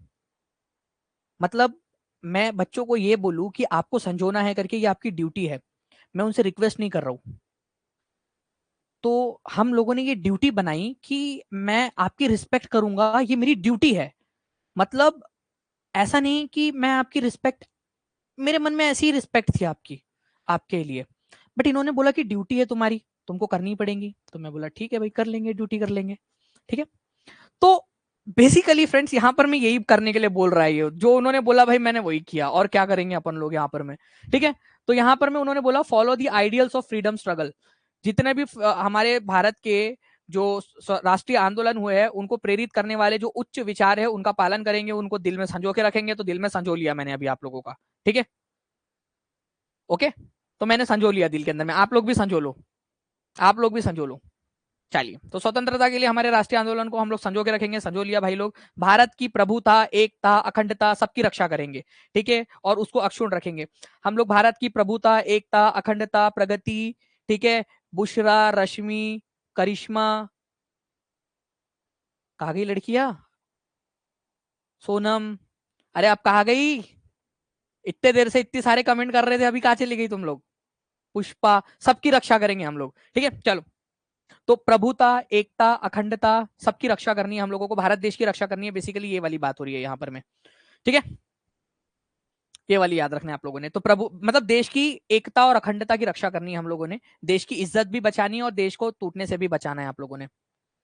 मतलब मैं बच्चों को ये बोलूं कि आपको संजोना है करके, ये आपकी ड्यूटी है। मैं उनसे रिक्वेस्ट नहीं कर रहा हूं। तो हम लोगों ने ये ड्यूटी बनाई कि मैं आपकी रिस्पेक्ट करूंगा, ये मेरी ड्यूटी है। मतलब ऐसा नहीं कि मैं आपकी रिस्पेक्ट, मेरे मन में ऐसी ही रिस्पेक्ट थी आपकी, आपके लिए। बट इन्होंने बोला कि ड्यूटी है तुम्हारी, तुमको करनी पड़ेगी। तो मैं बोला ठीक है भाई, कर लेंगे, ड्यूटी कर लेंगे, ठीक है। तो बेसिकली फ्रेंड्स, यहाँ पर मैं यही करने के लिए बोल रहा है, जो उन्होंने बोला भाई मैंने वही किया, और क्या करेंगे अपन लोग यहाँ पर में, ठीक है। तो यहाँ पर में उन्होंने बोला follow the ideals of freedom struggle. जितने भी हमारे भारत के जो राष्ट्रीय आंदोलन हुए हैं, उनको प्रेरित करने वाले जो उच्च विचार है, उनका पालन करेंगे, उनको दिल में संजो के रखेंगे। तो दिल में संजो लिया मैंने अभी आप लोगों का, ठीक है, ओके। तो मैंने संजो लिया दिल के अंदर में, आप लोग भी संजो लो, आप लोग भी संजो लो। चलिए, तो स्वतंत्रता के लिए हमारे राष्ट्रीय आंदोलन को हम लोग संजो के रखेंगे, संजो लिया भाई लोग। भारत की प्रभुता, एकता, अखंडता सबकी रक्षा करेंगे, ठीक है, और उसको अक्षुण्ण रखेंगे। हम लोग भारत की प्रभुता, एकता, अखंडता, प्रगति, ठीक है। बुशरा, रश्मि, करिश्मा, कहा गई लड़कियां, सोनम, अरे आप कहा गई? इतने देर से इतने सारे कमेंट कर रहे थे, अभी कहाँ चली गई तुम लोग? पुष्पा, सबकी रक्षा करेंगे हम लोग, ठीक है। चलो, तो प्रभुता, एकता, अखंडता सबकी रक्षा करनी है हम लोगों को, भारत देश की रक्षा करनी है, बेसिकली ये वाली बात हो रही है यहाँ पर में, ठीक है। ये वाली याद रखना है आप लोगों ने। तो प्रभु मतलब देश की एकता और अखंडता की रक्षा करनी है हम लोगों ने, देश की इज्जत भी बचानी है और देश को टूटने से भी बचाना है आप लोगों ने।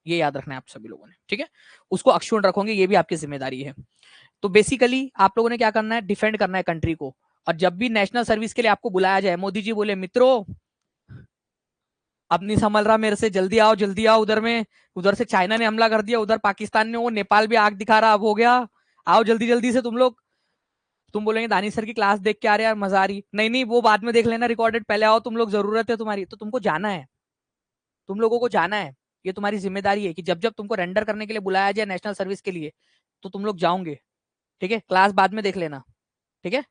ये याद रखना है आप सभी लोगों ने, ठीक है। उसको अक्षुण्ण रखोगे, ये भी आपकी जिम्मेदारी है। तो बेसिकली आप लोगों ने क्या करना है, डिफेंड करना है कंट्री को। और जब भी नेशनल सर्विस के लिए आपको बुलाया जाए, मोदी जी बोले मित्रों अब नहीं संभल रहा मेरे से, जल्दी आओ जल्दी आओ, उधर में, उधर से चाइना ने हमला कर दिया, उधर पाकिस्तान ने, वो नेपाल भी आग दिखा रहा, अब हो गया, आओ जल्दी जल्दी से तुम लोग। तुम बोलेंगे दानिश सर की क्लास देख के आ रहे यार, मजा आ रही, नहीं नहीं वो बाद में देख लेना रिकॉर्डेड, पहले आओ तुम लोग, जरूरत है तुम्हारी, तो तुमको जाना है, तुम लोगों को जाना है। ये तुम्हारी जिम्मेदारी है कि जब जब तुमको रेंडर करने के लिए बुलाया जाए नेशनल सर्विस के लिए, तो तुम लोग जाओगे, ठीक है। क्लास बाद में देख लेना, ठीक है,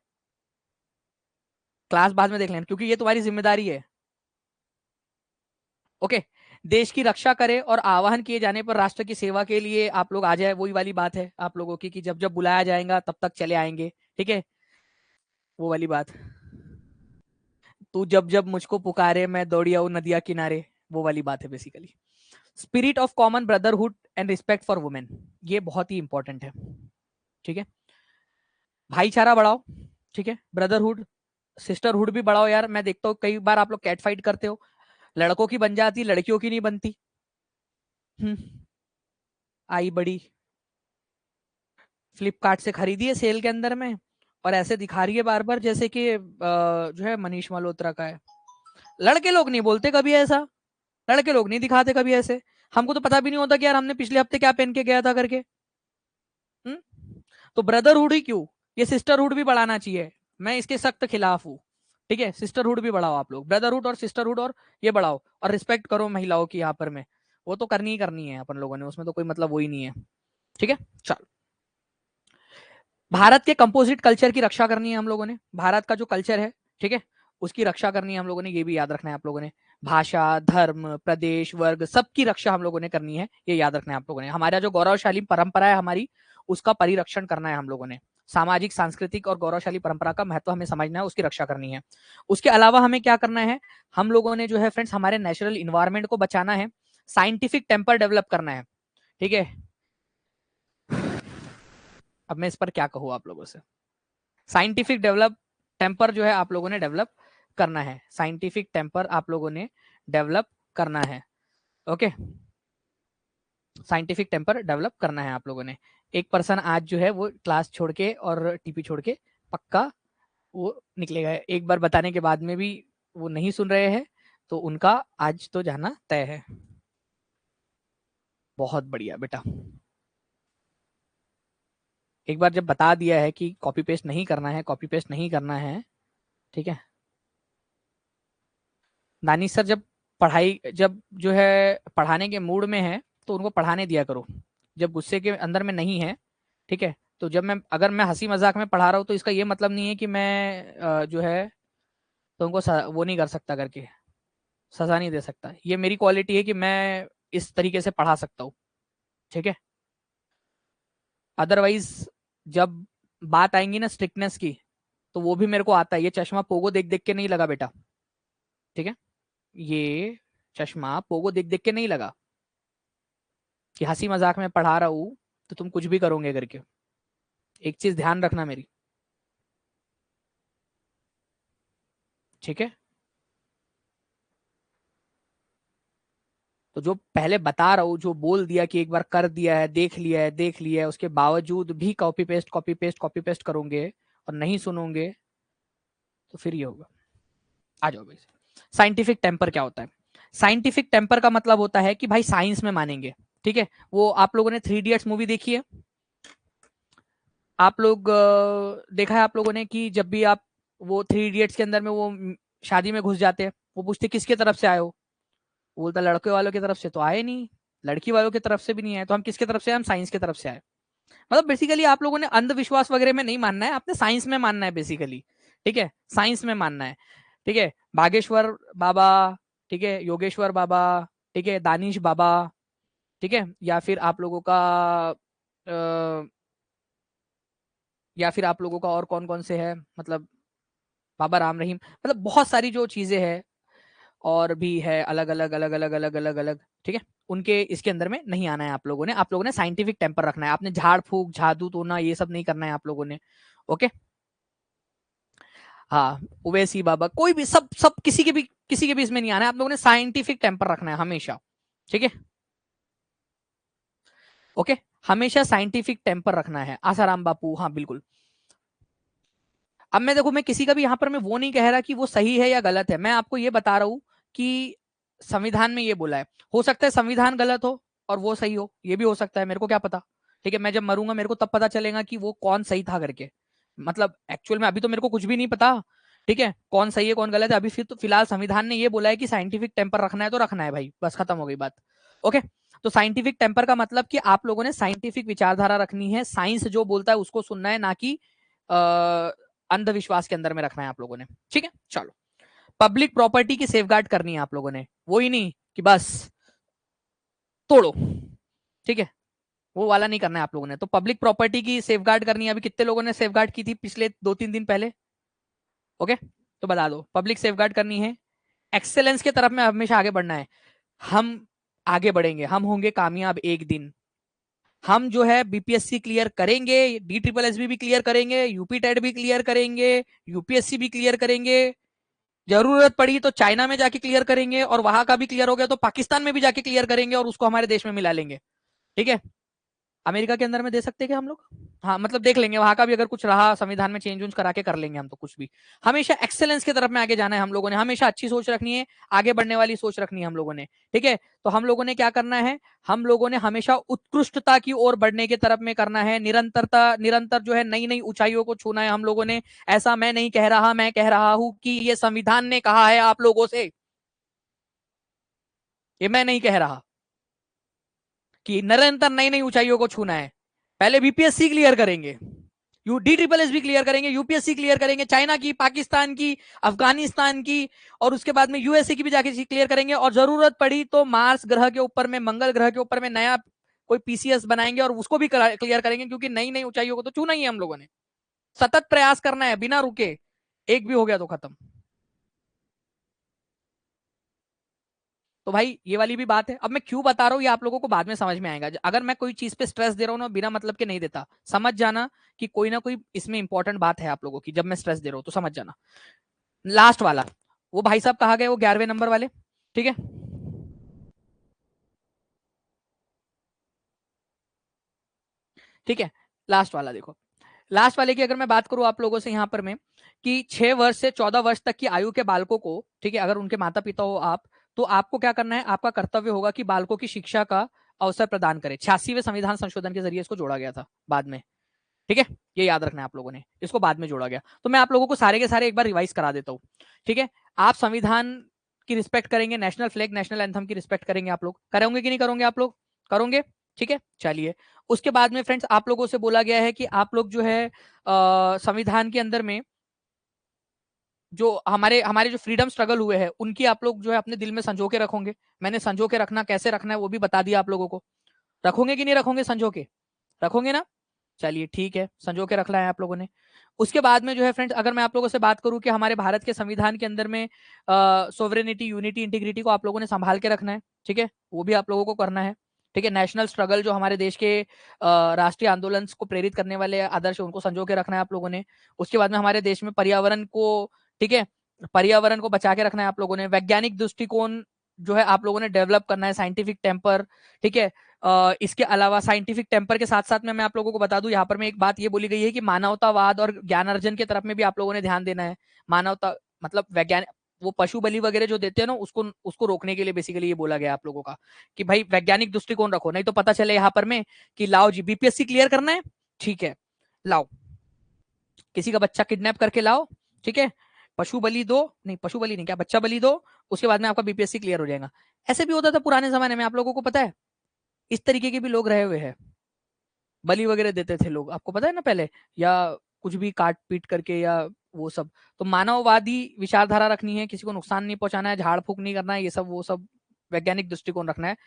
क्लास बाद में देख लेना, क्योंकि ये तुम्हारी जिम्मेदारी है, ओके। देश की रक्षा करे और आह्वान किए जाने पर राष्ट्र की सेवा के लिए आप लोग आ जाए, वही वाली बात है आप लोगों की, कि जब जब बुलाया जाएगा तब तक चले आएंगे, ठीक है, वो वाली बात। तू जब जब मुझको पुकारे मैं दौड़ी आऊं नदिया किनारे, वो वाली बात है basically. Spirit of common brotherhood and respect for women, ये बहुत ही इंपॉर्टेंट है, ठीक है। भाईचारा बढ़ाओ, ठीक है, ब्रदरहुड, सिस्टरहुड भी बढ़ाओ। यार मैं देखता हूँ कई बार आप लोग कैट फाइट करते हो, लड़कों की बन जाती, लड़कियों की नहीं बनती। हम्म, आई बड़ी, फ्लिपकार्ट से खरीदी है सेल के अंदर में, और ऐसे दिखा रही है बार बार जैसे कि जो है मनीष मल्होत्रा का है। लड़के लोग नहीं बोलते कभी ऐसा, लड़के लोग नहीं दिखाते कभी ऐसे। हमको तो पता भी नहीं होता कि यार हमने पिछले हफ्ते क्या पहन के गया था करके। हम्म, तो ब्रदरहुड ही क्यों, ये सिस्टरहुड भी बढ़ाना चाहिए। मैं इसके सख्त खिलाफ हूँ, ठीक है। सिस्टरहुड भी बढ़ाओ आप लोग, ब्रदरहुड और सिस्टरहुड, और ये बढ़ाओ, और रिस्पेक्ट करो महिलाओं की यहाँ पर में, वो तो करनी ही करनी है अपन लोगों ने, उसमें तो कोई मतलब वो ही नहीं है, ठीक है। चलो, भारत के कंपोजिट कल्चर की रक्षा करनी है हम लोगों ने, भारत का जो कल्चर है, ठीक है, उसकी रक्षा करनी है हम लोगों ने, ये भी याद रखना है आप लोगों ने। भाषा, धर्म, प्रदेश, वर्ग सबकी रक्षा हम लोगों ने करनी है, ये याद रखना है आप लोगों ने। हमारा जो गौरवशाली परंपरा है हमारी, उसका परिरक्षण करना है हम लोगों ने। सामाजिक, सांस्कृतिक और गौरवशाली परंपरा का महत्व हमें समझना है, उसकी रक्षा करनी है। उसके अलावा हमें क्या करना है, हम लोगों ने जो है फ्रेंड्स, हमारे नेचुरल इन्वायरमेंट को बचाना है, साइंटिफिक टेम्पर डेवलप करना है, ठीक है। अब मैं इस पर क्या कहूँ आप लोगों से, साइंटिफिक डेवलप टेम्पर जो है आप लोगों ने डेवलप करना है, साइंटिफिक टेम्पर आप लोगों ने डेवलप करना है, ओके। साइंटिफिक टेम्पर डेवलप करना है आप लोगों ने। एक पर्सन आज जो है वो क्लास छोड़ के और टीपी छोड़ के पक्का वो निकलेगा, एक बार बताने के बाद में भी वो नहीं सुन रहे हैं, तो उनका आज तो जाना तय है। बहुत बढ़िया बेटा, एक बार जब बता दिया है कि कॉपी पेस्ट नहीं करना है, कॉपी पेस्ट नहीं करना है, ठीक है। दानिश सर जब पढ़ाई, जब जो है पढ़ाने के मूड में है तो उनको पढ़ाने दिया करो, जब गुस्से के अंदर में नहीं है, ठीक है। तो जब मैं, अगर मैं हंसी मजाक में पढ़ा रहा हूँ तो इसका ये मतलब नहीं है कि मैं जो है तो उनको वो नहीं कर सकता करके, सजा नहीं दे सकता। ये मेरी क्वालिटी है कि मैं इस तरीके से पढ़ा सकता हूँ, ठीक है। अदरवाइज जब बात आएंगी ना स्ट्रिक्टनेस की, तो वो भी मेरे को आता है। ये चश्मा पोगो देख देख के नहीं लगा बेटा, ठीक है। ये चश्मा पोगो देख देख के नहीं लगा कि हंसी मजाक में पढ़ा रहा हूँ तो तुम कुछ भी करोगे करके। एक चीज ध्यान रखना मेरी, ठीक है। तो जो पहले बता रहा हूँ, जो बोल दिया कि एक बार कर दिया है, देख लिया है, देख लिया है, उसके बावजूद भी copy paste copy paste copy paste करोगे और नहीं सुनोगे तो फिर ये होगा। आ जाओ भाई। साइंटिफिक टेम्पर क्या होता है? साइंटिफिक टेम्पर का मतलब होता है कि भाई साइंस में मानेंगे, ठीक है। वो आप लोगों ने 3 इडियट्स मूवी देखी है? आप लोग देखा है आप लोगों ने कि जब भी आप वो 3 इडियट्स के अंदर में वो शादी में घुस जाते हैं, वो पूछते किसके तरफ से आए हो, वो बोलता लड़के वालों की तरफ से तो आए नहीं, लड़की वालों की तरफ से भी नहीं आए, तो हम किसके तरफ से आए? हम साइंस की तरफ से आए। मतलब बेसिकली आप लोगों ने अंधविश्वास वगैरह में नहीं मानना है, आपने साइंस में मानना है बेसिकली, ठीक है। साइंस में मानना है, ठीक है। बागेश्वर बाबा, ठीक है, योगेश्वर बाबा, ठीक है, दानिश बाबा, ठीक है, या फिर आप लोगों का या फिर आप लोगों का और कौन कौन से है, मतलब बाबा राम रहीम, मतलब बहुत सारी जो चीजें हैं और भी है, अलग अलग अलग अलग अलग अलग अलग, ठीक है। उनके इसके अंदर में नहीं आना है आप लोगों ने साइंटिफिक टेम्पर रखना है। आपने झाड़ फूक जादू टोना ये सब नहीं करना है आप लोगों ने, ओके। हाँ, उवैसी बाबा, कोई भी, सब सब किसी के भी इसमें नहीं आना है। आप लोगों ने साइंटिफिक टेम्पर रखना है हमेशा, ठीक है, ओके। हमेशा साइंटिफिक टेम्पर रखना है। आसाराम बापू, हाँ बिल्कुल। अब मैं देखो, मैं किसी का भी यहाँ पर मैं वो नहीं कह रहा कि वो सही है या गलत है, मैं आपको ये बता रहा हूँ कि संविधान में ये बोला है। हो सकता है संविधान गलत हो और वो सही हो, ये भी हो सकता है, मेरे को क्या पता, ठीक है। मैं जब मरूंगा मेरे को तब पता चलेगा कि वो कौन सही था करके। मतलब एक्चुअल में अभी तो मेरे को कुछ भी नहीं पता, ठीक है, कौन सही है कौन गलत है। अभी फिर तो फिलहाल संविधान ने ये बोला है कि साइंटिफिक टेम्पर रखना है तो रखना है भाई, बस खत्म हो गई बात, ओके। तो साइंटिफिक टेम्पर का मतलब कि आप लोगों ने साइंटिफिक विचारधारा रखनी है, साइंस जो बोलता है उसको सुनना है, ना कि अंधविश्वास के अंदर में रखना है आप लोगों ने, ठीक है। चलो, पब्लिक प्रॉपर्टी की सेफगार्ड करनी है आप लोगों ने, वो ही नहीं कि बस तोड़ो, ठीक है, वो वाला नहीं करना है आप लोगों ने। तो पब्लिक प्रॉपर्टी की सेफगार्ड करनी है। अभी कितने लोगों ने सेफगार्ड की थी पिछले 2-3 दिन पहले? ओके, तो बता दो, पब्लिक सेफगार्ड करनी है। एक्सेलेंस के तरफ में हमेशा आगे बढ़ना है। हम आगे बढ़ेंगे, हम होंगे कामयाब एक दिन। हम जो है बीपीएससी क्लियर करेंगे, डी ट्रिपल एस भी क्लियर करेंगे, यूपी टेट भी क्लियर करेंगे, यूपीएससी भी क्लियर करेंगे, जरूरत पड़ी तो चाइना में जाके क्लियर करेंगे, और वहां का भी क्लियर हो गया तो पाकिस्तान में भी जाके क्लियर करेंगे और उसको हमारे देश में मिला लेंगे, ठीक है। अमेरिका के अंदर में दे सकते हैं क्या हम लोग? हाँ, मतलब देख लेंगे वहां का भी, अगर कुछ रहा संविधान में चेंज करा के कर लेंगे हम तो कुछ भी। हमेशा एक्सेलेंस की तरफ में आगे जाना है हम लोगों ने, हमेशा अच्छी सोच रखनी है, आगे बढ़ने वाली सोच रखनी है हम लोगों ने, ठीक है। तो हम लोगों ने क्या करना है, हम लोगों ने हमेशा उत्कृष्टता की ओर बढ़ने की तरफ में करना है, निरंतरता, निरंतर जो है नई नई ऊंचाइयों को छूना है हम लोगों ने। ऐसा मैं नहीं कह रहा, मैं कह रहा हूं कि ये संविधान ने कहा है आप लोगों से, ये मैं नहीं कह रहा, कि निरंतर नई नई ऊंचाइयों को छूना है। पहले बीपीएससी क्लियर करेंगे, यू डी ट्रिपल एस भी क्लियर करेंगे, यूपीएससी क्लियर करेंगे, चाइना की, पाकिस्तान की, अफगानिस्तान की, और उसके बाद में यूएसए की भी जाके क्लियर करेंगे, और जरूरत पड़ी तो मार्स ग्रह के ऊपर में, मंगल ग्रह के ऊपर में नया कोई पीसीएस बनाएंगे और उसको भी क्लियर करेंगे, क्योंकि नई नई ऊंचाइयों को तो छूना ही है हम लोगों ने। सतत प्रयास करना है बिना रुके, एक भी हो गया तो खत्म। तो भाई ये वाली भी बात है। अब मैं क्यों बता रहा हूँ ये आप लोगों को बाद में समझ में आएगा। अगर मैं कोई चीज पे स्ट्रेस दे रहा हूँ ना, बिना मतलब के नहीं देता, समझ जाना कि कोई ना कोई इसमें इंपॉर्टेंट बात है आप लोगों की, जब मैं स्ट्रेस दे रहा हूँ तो समझ जाना। लास्ट वाला, वो भाई साहब कहा गए, वो 11वें नंबर वाले, ठीक है। ठीक है, लास्ट वाला देखो। लास्ट वाले की अगर मैं बात करूं आप लोगों से यहाँ पर मैं, कि 6 वर्ष से 14 वर्ष तक की आयु के बालकों को, ठीक है, अगर उनके माता पिता हो आप, तो आपको क्या करना है, आपका कर्तव्य होगा कि बालकों की शिक्षा का अवसर प्रदान करें। 86वें संविधान संशोधन के जरिए इसको जोड़ा गया था बाद में, ठीक है, ये याद रखना है आप लोगों ने, इसको बाद में जोड़ा गया। तो मैं आप लोगों को सारे के सारे एक बार रिवाइज करा देता हूँ। ठीक है, आप संविधान की रिस्पेक्ट करेंगे, नेशनल फ्लैग नेशनल एंथम की रिस्पेक्ट करेंगे, आप लोग करोगे कि नहीं करोगे? आप लोग करोगे? ठीक है, चलिए। उसके बाद में फ्रेंड्स आप लोगों से बोला गया है कि आप लोग जो है संविधान के अंदर में जो हमारे हमारे जो फ्रीडम स्ट्रगल हुए हैं उनकी आप लोग जो है अपने दिल में संजो के रखोगे। मैंने संजो के रखना कैसे रखना है वो भी बता दिया आप लोगों को। रखोगे कि नहीं रखोगे? संजो के रखोगे ना? चलिए ठीक है, संजो के रखना है आप लोगों ने। उसके बाद में जो है फ्रेंड्स अगर मैं आप लोगों से बात करूं कि हमारे भारत के संविधान के अंदर में सोवरेनिटी, यूनिटी, इंटीग्रिटी को आप लोगों ने संभाल के रखना है। ठीक है, वो भी आप लोगों को करना है। ठीक है, नेशनल स्ट्रगल जो हमारे देश के राष्ट्रीय आंदोलन को प्रेरित करने वाले आदर्श उनको संजो के रखना है आप लोगों ने। उसके बाद में हमारे देश में पर्यावरण को, ठीक है, पर्यावरण को बचा के रखना है आप लोगों ने। वैज्ञानिक दृष्टिकोण जो है आप लोगों ने डेवलप करना है, साइंटिफिक टेम्पर। ठीक है, इसके अलावा साइंटिफिक टेम्पर के साथ साथ में मैं आप लोगों को बता दूं, यहाँ पर में एक बात ये बोली गई है कि मानवतावाद और ज्ञान अर्जन की तरफ में भी आप लोगों ने ध्यान देना है। मानवता मतलब वैज्ञानिक, वो पशु बलि वगैरह जो देते हैं ना, उसको उसको रोकने के लिए बेसिकली ये बोला गया आप लोगों का कि भाई वैज्ञानिक दृष्टिकोण रखो, नहीं तो पता चले यहाँ पर में कि लाओ जी बीपीएससी क्लियर करना है, ठीक है, लाओ किसी का बच्चा किडनैप करके लाओ, ठीक है, पशु बलि दो, नहीं पशु बलि नहीं, क्या बच्चा बलि दो, उसके बाद में आपका बीपीएससी क्लियर हो जाएगा। ऐसे भी होता था पुराने जमाने में, आप लोगों को पता है? इस तरीके के भी लोग रहे हुए हैं, बलि वगैरह देते थे लोग, आपको पता है ना पहले, या कुछ भी काट पीट करके या वो सब। तो मानववादी विचारधारा रखनी है, किसी को नुकसान नहीं पहुंचाना है, झाड़ फूक नहीं करना है, ये सब वो सब वैज्ञानिक दृष्टिकोण रखना है।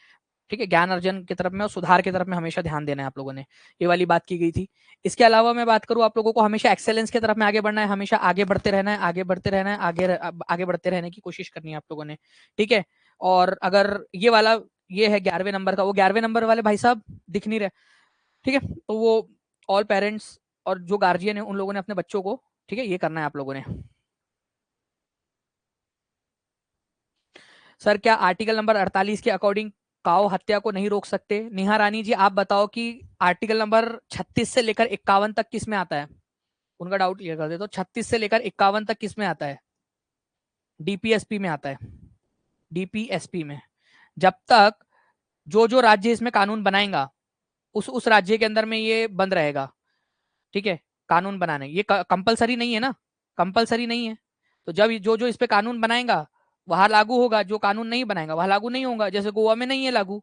ठीक है, ज्ञान अर्जन की तरफ में और सुधार की तरफ में हमेशा ध्यान देना है आप लोगों ने, ये वाली बात की गई थी। इसके अलावा मैं बात करूं, आप लोगों को हमेशा एक्सेलेंस की तरफ में आगे बढ़ना है, हमेशा आगे बढ़ते रहना है, आगे बढ़ते रहना है, आगे बढ़ते रहने की कोशिश करनी है आप लोगों ने। ठीक है, और अगर ये वाला ये है 11वें नंबर का, वो 11वें नंबर वाले भाई साहब दिख नहीं रहे, ठीक है, तो वो ऑल पेरेंट्स और जो गार्जियन है उन लोगों ने अपने बच्चों को, ठीक है, ये करना है आप लोगों ने। सर क्या आर्टिकल नंबर 48 के अकॉर्डिंग काऊ हत्या को नहीं रोक सकते? नेहा रानी जी आप बताओ कि आर्टिकल नंबर 36 से लेकर 51 तक किस में आता है? उनका डाउट क्लियर कर दे। तो 36 से लेकर 51 तक किस में आता है? डीपीएसपी में आता है, डीपीएसपी में। जब तक जो जो राज्य इसमें कानून बनाएगा उस राज्य के अंदर में ये बंद रहेगा। ठीक है, कानून बनाने ये कंपलसरी नहीं है ना, कंपलसरी नहीं है। तो जब जो जो इस पे कानून बनाएगा वहां लागू होगा, जो कानून नहीं बनाएगा वहां लागू नहीं होगा। जैसे गोवा में नहीं है लागू,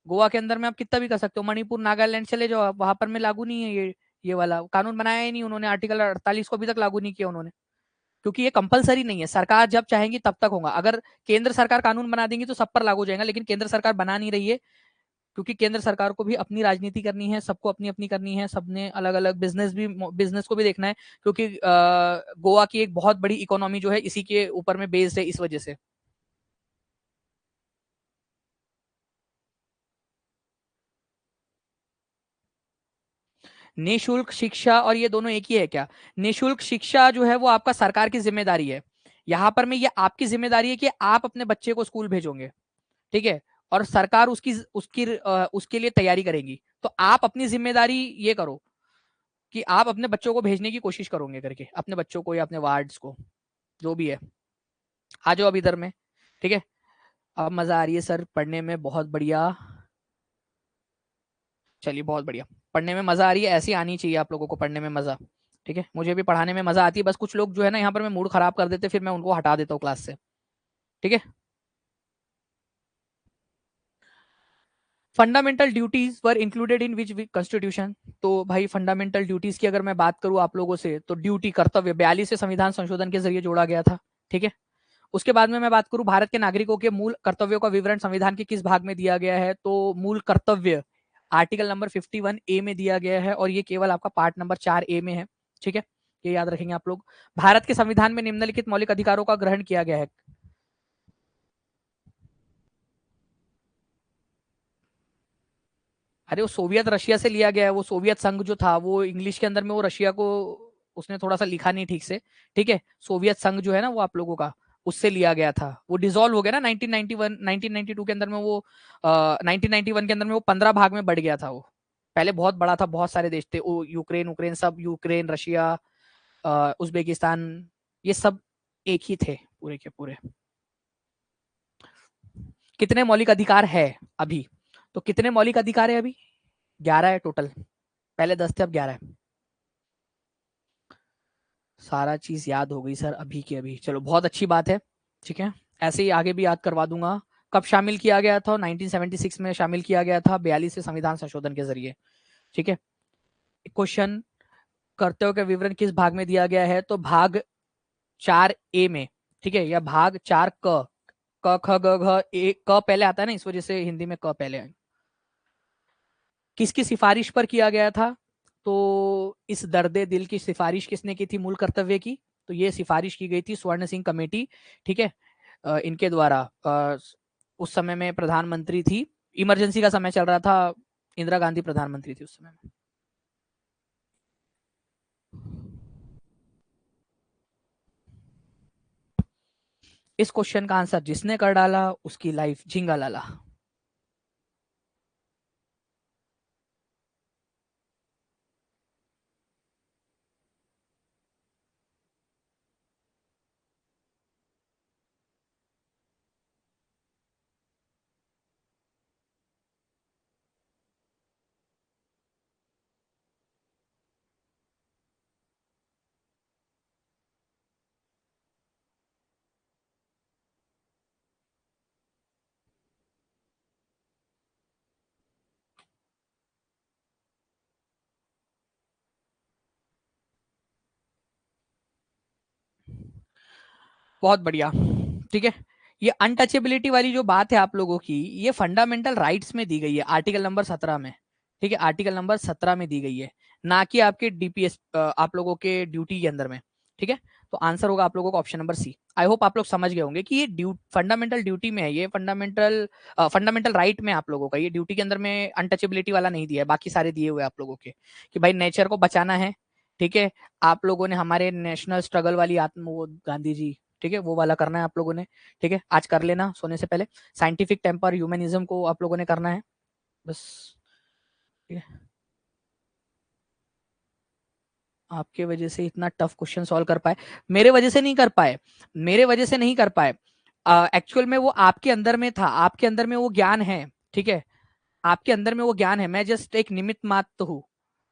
गोवा के अंदर में आप कितना भी कर सकते हो, मणिपुर नागालैंड चले जाओ वहां पर में लागू नहीं है ये वाला कानून बनाया ही नहीं उन्होंने, आर्टिकल 48 को अभी तक लागू नहीं किया उन्होंने, क्योंकि ये कंपलसरी नहीं है। सरकार जब चाहेंगी तब तक होगा। अगर केंद्र सरकार कानून बना देंगी तो सब पर लागू हो जाएगा, लेकिन केंद्र सरकार बना नहीं रही है, क्योंकि केंद्र सरकार को भी अपनी राजनीति करनी है, सबको अपनी अपनी करनी है, सबने अलग अलग बिजनेस को भी देखना है, क्योंकि गोवा की एक बहुत बड़ी इकोनॉमी जो है इसी के ऊपर में बेस्ड है, इस वजह से। निःशुल्क शिक्षा और ये दोनों एक ही है क्या? निःशुल्क शिक्षा जो है वो आपका सरकार की जिम्मेदारी है, यहाँ पर में ये आपकी जिम्मेदारी है कि आप अपने बच्चे को स्कूल भेजोगे, ठीक है, और सरकार उसकी उसकी उसके लिए तैयारी करेगी। तो आप अपनी जिम्मेदारी ये करो कि आप अपने बच्चों को भेजने की कोशिश करोगे करके, अपने बच्चों को या अपने वार्ड्स को, जो भी है। आ जाओ अब इधर में, ठीक है। अब मजा आ रही है सर पढ़ने में, बहुत बढ़िया। चलिए बहुत बढ़िया, पढ़ने में मजा आ रही है, ऐसी आनी चाहिए आप लोगों को पढ़ने में मजा। ठीक है, मुझे भी पढ़ाने में मजा आती है, बस कुछ लोग जो है ना यहाँ पर मैं मूड खराब कर देते, फिर मैं उनको हटा देता हूँ क्लास से। ठीक है, fundamental duties were included in which constitution? तो भाई फंडामेंटल ड्यूटीज की अगर मैं बात करूं आप लोगों से, तो ड्यूटी कर्तव्य 42वें संविधान संशोधन के जरिए जोड़ा गया था। ठीक है, उसके बाद में मैं बात करूं भारत के नागरिकों के मूल कर्तव्यों का विवरण संविधान के किस भाग में दिया गया है? तो मूल कर्तव्य आर्टिकल नंबर 51A में दिया गया है, और ये केवल आपका पार्ट नंबर 4A में है। ठीक है, ये याद रखेंगे आप लोग। भारत के संविधान में निम्नलिखित मौलिक अधिकारों का ग्रहण किया गया है। अरे वो सोवियत रशिया से लिया गया है, वो सोवियत संघ जो था वो इंग्लिश के अंदर में वो रशिया को उसने थोड़ा सा लिखा नहीं ठीक से। ठीक है, सोवियत संघ जो है ना वो आप लोगों का उससे लिया गया था, वो डिसॉल्व हो गया ना 1991 1992 के अंदर में, वो 1991 के अंदर में वो 15 भाग में बढ़ गया था वो। पहले बहुत बड़ा था, बहुत सारे देश थे, वो यूक्रेन उक्रेन सब, यूक्रेन रशिया उज्बेकिस्तान, ये सब एक ही थे पूरे के पूरे। कितने मौलिक अधिकार है अभी? तो कितने मौलिक अधिकार है अभी? 11 है टोटल। पहले 10 थे, अब 11 है। सारा चीज याद हो गई सर अभी की अभी। चलो बहुत अच्छी बात है, ठीक है। ऐसे ही आगे भी याद करवा दूंगा। कब शामिल किया गया था? 1976 में शामिल किया गया था, 42 संविधान संशोधन के जरिए, ठीक है। क्वेश्चन, कर्तव्यों का विवरण किस भाग में दिया गया है? तो भाग 4A में, ठीक है, या भाग 4 क। क ख ग घ ए, क पहले आता है ना, इस वजह से हिंदी में क पहले है। किसकी सिफारिश पर किया गया था? तो इस दर्दे दिल की सिफारिश किसने की थी मूल कर्तव्य की? तो ये सिफारिश की गई थी स्वर्ण सिंह कमेटी, ठीक है, इनके द्वारा। उस समय में प्रधानमंत्री थी, इमरजेंसी का समय चल रहा था, इंदिरा गांधी प्रधानमंत्री थी उस समय में। इस क्वेश्चन का आंसर जिसने कर डाला उसकी लाइफ झिंगा लाला। बहुत बढ़िया, ठीक है। ये अनटचेबिलिटी वाली जो बात है आप लोगों की, ये फंडामेंटल राइट्स में दी गई है, आर्टिकल नंबर 17 में, ठीक है, आर्टिकल नंबर 17 में दी गई है, ना कि आपके डीपीएस आप लोगों के ड्यूटी के अंदर में, ठीक है। तो आंसर होगा आप लोगों का option number C. I hope आप लोग समझ गए होंगे कि ये फंडामेंटल ड्यूटी में है, ये फंडामेंटल राइट में आप लोगों का, ये ड्यूटी के अंदर में अनटचेबिलिटी वाला नहीं दिया है, बाकी सारे दिए हुए आप लोगों के, कि भाई नेचर को बचाना है, ठीक है। आप लोगों ने हमारे नेशनल स्ट्रगल वाली आत्म, वो गांधी जी, ठीक है, वो वाला करना है आप लोगों ने, ठीक है, आज कर लेना सोने से पहले। साइंटिफिक टेम्पर ह्यूमनिज्म को आप लोगों ने करना है बस, ठीक है। आपके वजह से इतना टफ क्वेश्चन सॉल्व कर पाए, मेरे वजह से नहीं कर पाए, मेरे वजह से नहीं कर पाए। एक्चुअल में वो आपके अंदर में था, आपके अंदर में वो ज्ञान है, ठीक है, आपके अंदर में वो ज्ञान है, मैं जस्ट एक निमित्त मात्र हूँ,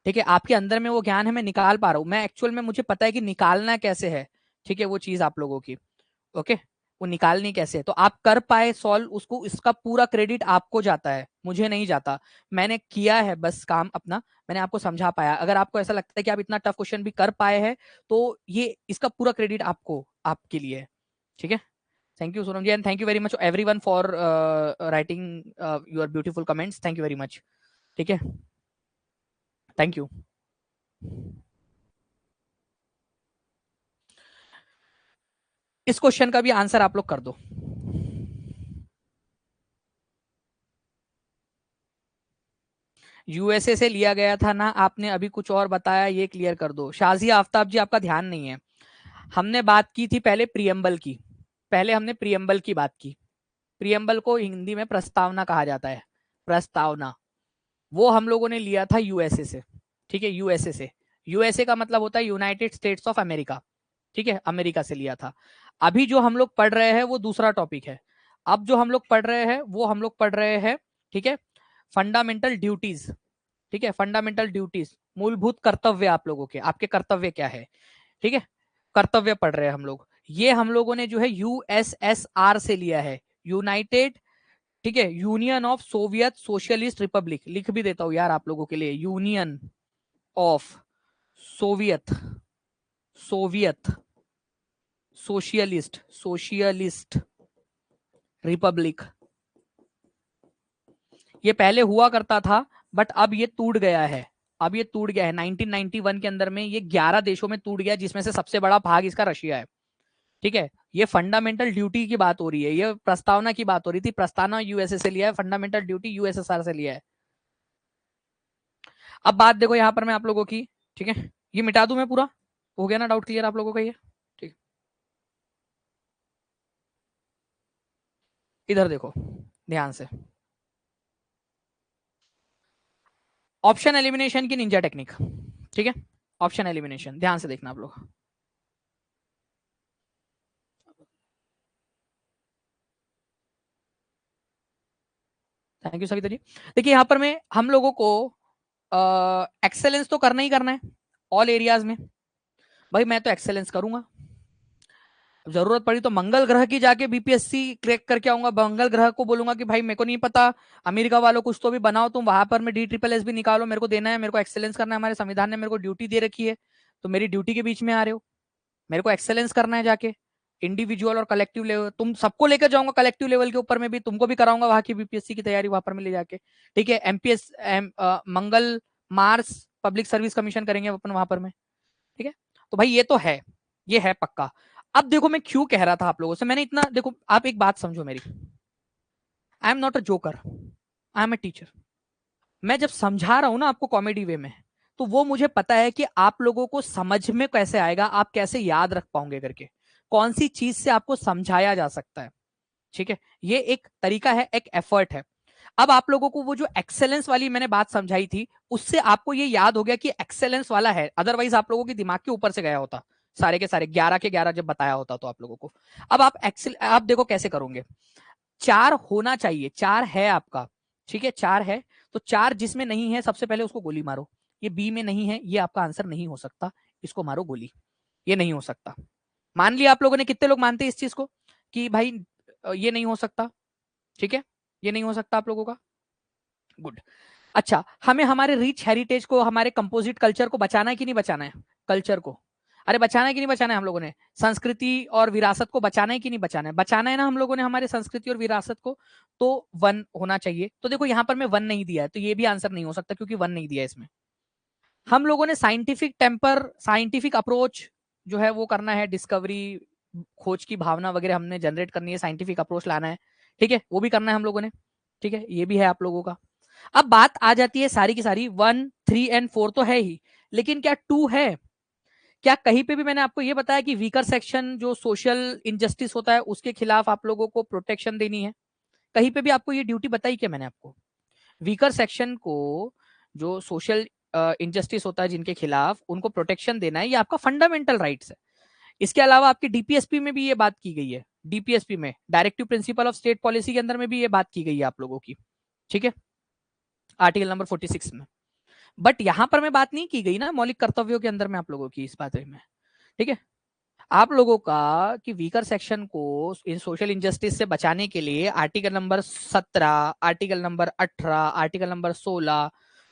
ठीक है। आपके अंदर में वो ज्ञान है, मैं निकाल पा रहा हूँ, मैं एक्चुअल में मुझे पता है कि निकालना कैसे है, ठीक है, वो चीज आप लोगों की, ओके। वो निकालनी कैसे है, तो आप कर पाए सॉल्व उसको, इसका पूरा क्रेडिट आपको जाता है, मुझे नहीं जाता। मैंने किया है बस काम अपना, मैंने आपको समझा पाया। अगर आपको ऐसा लगता है कि आप इतना टफ क्वेश्चन भी कर पाए हैं, तो ये इसका पूरा क्रेडिट आपको, आपके लिए है, ठीक है। Thank you Sonam ji, and thank you very much everyone for writing your beautiful comments, thank you very much, ठीक है, थैंक यू। इस क्वेश्चन का भी आंसर आप लोग कर दो। यूएसए से लिया गया था ना, आपने अभी कुछ और बताया, ये क्लियर कर दो। शाजिया आफ्ताब जी, आपका ध्यान नहीं है, हमने बात की थी पहले प्रियम्बल की, पहले हमने प्रियम्बल की बात की। प्रियम्बल को हिंदी में प्रस्तावना कहा जाता है, प्रस्तावना। वो हम लोगों ने लिया था यूएसए से, ठीक है, यूएसए से। यूएसए का मतलब होता है यूनाइटेड स्टेट्स ऑफ अमेरिका, ठीक है, अमेरिका से लिया था। अभी जो हम लोग पढ़ रहे हैं वो दूसरा टॉपिक है। अब जो हम लोग पढ़ रहे हैं वो हम लोग पढ़ रहे हैं, ठीक है, फंडामेंटल ड्यूटीज, ठीक है, फंडामेंटल ड्यूटीज, मूलभूत कर्तव्य आप लोगों के, आपके कर्तव्य क्या है, ठीक है, कर्तव्य पढ़ रहे हैं हम लोग। ये हम लोगों ने जो है यूएसएसआर से लिया है, यूनाइटेड, ठीक है, union of Soviet socialist Republic, लिख भी देता हूं यार आप लोगों के लिए, union of Soviet, Soviet socialist, socialist Republic. ये पहले हुआ करता था, बट अब ये टूट गया है, अब ये टूट गया है 1991 के अंदर में, ये 11 देशों में टूट गया, जिसमें से सबसे बड़ा भाग इसका रशिया है, ठीक है। ये फंडामेंटल ड्यूटी की बात हो रही है, ये प्रस्तावना की बात हो रही थी, प्रस्तावना यूएसए से लिया है, फंडामेंटल ड्यूटी यूएसएसआर से लिया है। अब बात देखो यहाँ पर मैं आप लोगों की, ठीक है, ये मिटा दूं मैं पूरा, हो गया ना डाउट क्लियर आप लोगों का ये, ठीक। इधर देखो ध्यान से, ऑप्शन एलिमिनेशन की निंजा टेक्निक, ठीक है, ऑप्शन एलिमिनेशन ध्यान से देखना आप लोग। Thank you Savita ji. देखिए यहाँ पर मैं हम लोगों को एक्सेलेंस तो करना ही करना है ऑल एरियाज में। भाई मैं तो एक्सेलेंस करूंगा, जरूरत पड़ी तो मंगल ग्रह की जाके बीपीएससी क्रैक करके आऊंगा, मंगल ग्रह को बोलूंगा कि भाई मेरे को नहीं पता, अमेरिका वालों कुछ तो भी बनाओ तुम, वहां पर मैं DSSS भी निकालो, मेरे को देना है, मेरे को एक्सेलेंस करना है, हमारे संविधान ने मेरे को ड्यूटी दे रखी है, तो मेरी ड्यूटी के बीच में आ रहे हो, मेरे को एक्सेलेंस करना है जाके। इंडिविजुअल और कलेक्टिव लेवल तुम सबको लेकर जाऊंगा, कलेक्टिव लेवल के ऊपर में भी तुमको भी कराऊंगा वहां की बीपीएससी की तैयारी वहां पर में ले जाके। ठीक है, एमपीएस मंगल मार्स पब्लिक सर्विस कमीशन करेंगे अपन वहां पर में। ठीक है, तो भाई ये तो है, ये है पक्का। अब देखो मैं क्यों कह रहा था आप लोगों से, मैंने इतना देखो, आप एक बात समझो मेरी, I am not a joker, I am a teacher. मैं जब समझा रहा हूं ना आपको कॉमेडी वे में, तो वो मुझे पता है कि आप लोगों को समझ में कैसे आएगा, आप कैसे याद रख पाओगे करके, कौन सी चीज से आपको समझाया जा सकता है। ठीक है, ये एक तरीका है, एक एफर्ट है। अब आप लोगों को वो जो एक्सेलेंस वाली मैंने बात समझाई थी, उससे आपको ये याद हो गया कि एक्सेलेंस वाला है, अदरवाइज आप लोगों के दिमाग के ऊपर से गया होता, सारे के सारे 11 के 11 जब बताया होता तो आप लोगों को। अब आप आप देखो कैसे करोगे, 4 होना चाहिए, 4 है आपका। ठीक है, 4 है, तो 4 जिसमें नहीं है सबसे पहले उसको गोली मारो। ये बी में नहीं है, ये आपका आंसर नहीं हो सकता, इसको मारो गोली, ये नहीं हो सकता। मान लिया आप लोगों ने, कितने लोग मानते हैं इस चीज को कि भाई ये नहीं हो सकता। ठीक है, ये नहीं हो सकता आप लोगों का, गुड। अच्छा, हमें हमारे रिच हेरिटेज को, हमारे कंपोजिट कल्चर को बचाना है कि नहीं बचाना है, कल्चर को, अरे बचाना है कि नहीं बचाना है हम लोगों ने, संस्कृति और विरासत को बचाना है कि नहीं बचाना है, बचाना है ना हम लोगों ने हमारे संस्कृति और विरासत को, तो 1 होना चाहिए। तो देखो यहाँ पर मैं 1 नहीं दिया है, तो ये भी आंसर नहीं हो सकता क्योंकि 1 नहीं दिया है इसमें। हम लोगों ने साइंटिफिक टेम्पर, साइंटिफिक अप्रोच जो है वो करना है, डिस्कवरी, खोज की भावना वगैरह हमने जनरेट करनी है, साइंटिफिक अप्रोच लाना है। ठीक है, वो भी करना है हम लोगों ने। ठीक है, ये भी है आप लोगों का। अब बात आ जाती है सारी की सारी 1, 3 एंड 4 तो है ही, लेकिन क्या 2 है? क्या कहीं पे भी मैंने आपको ये बताया कि वीकर सेक्शन जो सोशल इनजस्टिस होता है उसके खिलाफ आप लोगों को प्रोटेक्शन देनी है? कहीं पे भी आपको ये ड्यूटी बताई क्या मैंने आपको? वीकर सेक्शन को जो सोशल इनजस्टिस होता है जिनके खिलाफ, उनको प्रोटेक्शन देना है, ये आपका फंडामेंटल राइट्स है। इसके अलावा आपकी डीपीएसपी में भी ये बात की गई है, डीपीएसपी में directive principle of state policy के अंदर में भी ये बात की गई है आप लोगों की। ठीक है, आर्टिकल नंबर 46 में। बट यहां पर मैं बात नहीं की गई ना मौलिक कर्तव्यों के अंदर में आप लोगों की इस बात में। ठीक है, आप लोगों का कि वीकर सेक्शन को इन सोशल इंजस्टिस से बचाने के लिए article number 17, article number 18, article number 16,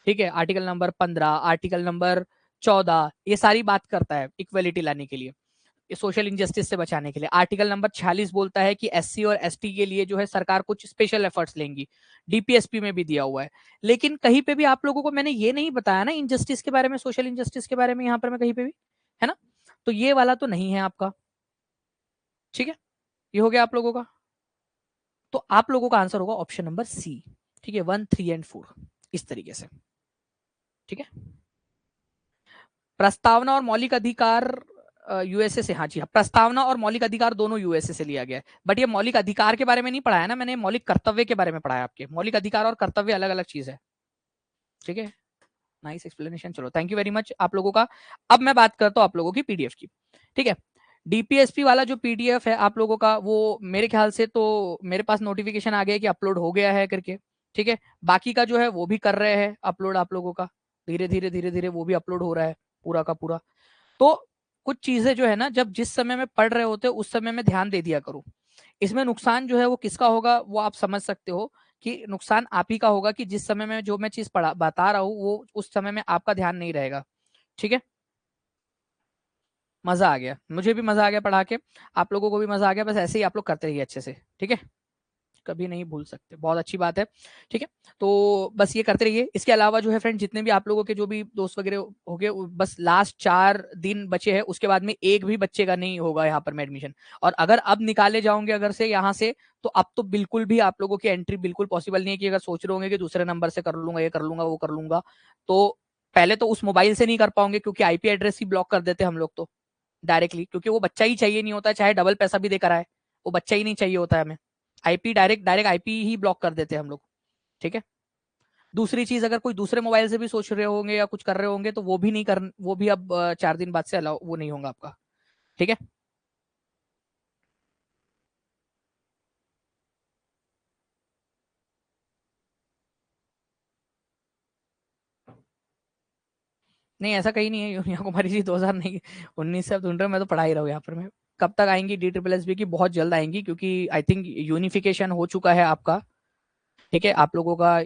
ठीक है, आर्टिकल नंबर 15, आर्टिकल नंबर 14, ये सारी बात करता है इक्वलिटी लाने के लिए, सोशल इंजस्टिस से बचाने के लिए। आर्टिकल नंबर 46 बोलता है कि एससी और एसटी के लिए जो है सरकार कुछ स्पेशल एफर्ट्स लेंगी, डीपीएसपी में भी दिया हुआ है। लेकिन कहीं पे भी आप लोगों को मैंने ये नहीं बताया ना इनजस्टिस के बारे में, सोशल इनजस्टिस के बारे में यहाँ पर मैं कहीं पे भी, है ना? तो ये वाला तो नहीं है आपका। ठीक है, ये हो गया आप लोगों का। तो आप लोगों का आंसर होगा ऑप्शन नंबर सी। ठीक है, 1, 3 एंड 4 इस तरीके से। ठीक है, प्रस्तावना और मौलिक अधिकार यूएसए से, हाँ जी हाँ, प्रस्तावना और मौलिक अधिकार दोनों यूएसए से लिया गया है। बट ये मौलिक अधिकार के बारे में नहीं पढ़ाया ना मैंने, मौलिक कर्तव्य के बारे में पढ़ाया। आपके मौलिक अधिकार और कर्तव्य अलग अलग चीज है। ठीक है, नाइस एक्सप्लेनेशन, चलो थैंक यू वेरी मच आप लोगों का। अब मैं बात करता हूँ आप लोगों की पीडीएफ की। ठीक है, डीपीएसपी वाला जो पीडीएफ है आप लोगों का, वो मेरे ख्याल से तो मेरे पास नोटिफिकेशन आ गया कि अपलोड हो गया है करके। ठीक है, बाकी का जो है वो भी कर रहे हैं अपलोड आप लोगों का, धीरे धीरे धीरे धीरे वो भी अपलोड हो रहा है पूरा का पूरा। तो कुछ चीजें जो है ना, जब जिस समय में पढ़ रहे होते उस समय में ध्यान दे दिया करो। इसमें नुकसान जो है वो किसका होगा वो आप समझ सकते हो, कि नुकसान आप ही का होगा कि जिस समय में जो मैं चीज पढ़ा बता रहा हूँ वो उस समय में आपका ध्यान नहीं रहेगा। ठीक है, मजा आ गया, मुझे भी मजा आ गया पढ़ा के, आप लोगों को भी मजा आ गया, बस ऐसे ही आप लोग करते रहिए अच्छे से। ठीक है, कभी नहीं भूल सकते, बहुत अच्छी बात है। ठीक है, तो बस ये करते रहिए। इसके अलावा जो है फ्रेंड, जितने भी आप लोगों के जो भी दोस्त वगैरह हो गए, बस लास्ट 4 दिन बचे हैं, उसके बाद में एक भी बच्चे का नहीं होगा यहाँ पर में एडमिशन। और अगर अब निकाले जाओगे अगर से यहाँ से, तो अब तो बिल्कुल भी आप लोगों की एंट्री बिल्कुल पॉसिबल नहीं है, कि अगर सोच रहे होंगे कि दूसरे नंबर से कर लूंगा, ये कर लूंगा, वो कर लूंगा, तो पहले तो उस मोबाइल से नहीं कर पाओगे, क्योंकि आईपी एड्रेस ही ब्लॉक कर देते हम लोग तो डायरेक्टली, क्योंकि वो बच्चा ही चाहिए नहीं होता, चाहे डबल पैसा भी देकर आए, वो बच्चा ही नहीं चाहिए होता है हमें। आईपी डायरेक्ट डायरेक्ट आईपी ही ब्लॉक कर देते हैं हम लोग। ठीक है, दूसरी चीज, अगर कोई दूसरे मोबाइल से भी सोच रहे होंगे या कुछ कर रहे होंगे, तो वो भी नहीं कर, वो भी अब 4 दिन बाद से अलाउ वो नहीं होगा आपका। ठीक है, नहीं ऐसा कहीं नहीं है यूनिया कुमारी जी 2019 से आप ढूंढ रहे हो, मैं तो पढ़ा ही रहा हूँ यहाँ पर। मैं कब तक आएंगी DSSB की? बहुत जल्द आएंगी, क्योंकि आई थिंक यूनिफिकेशन हो चुका है आपका। ठीक है, आप लोगों का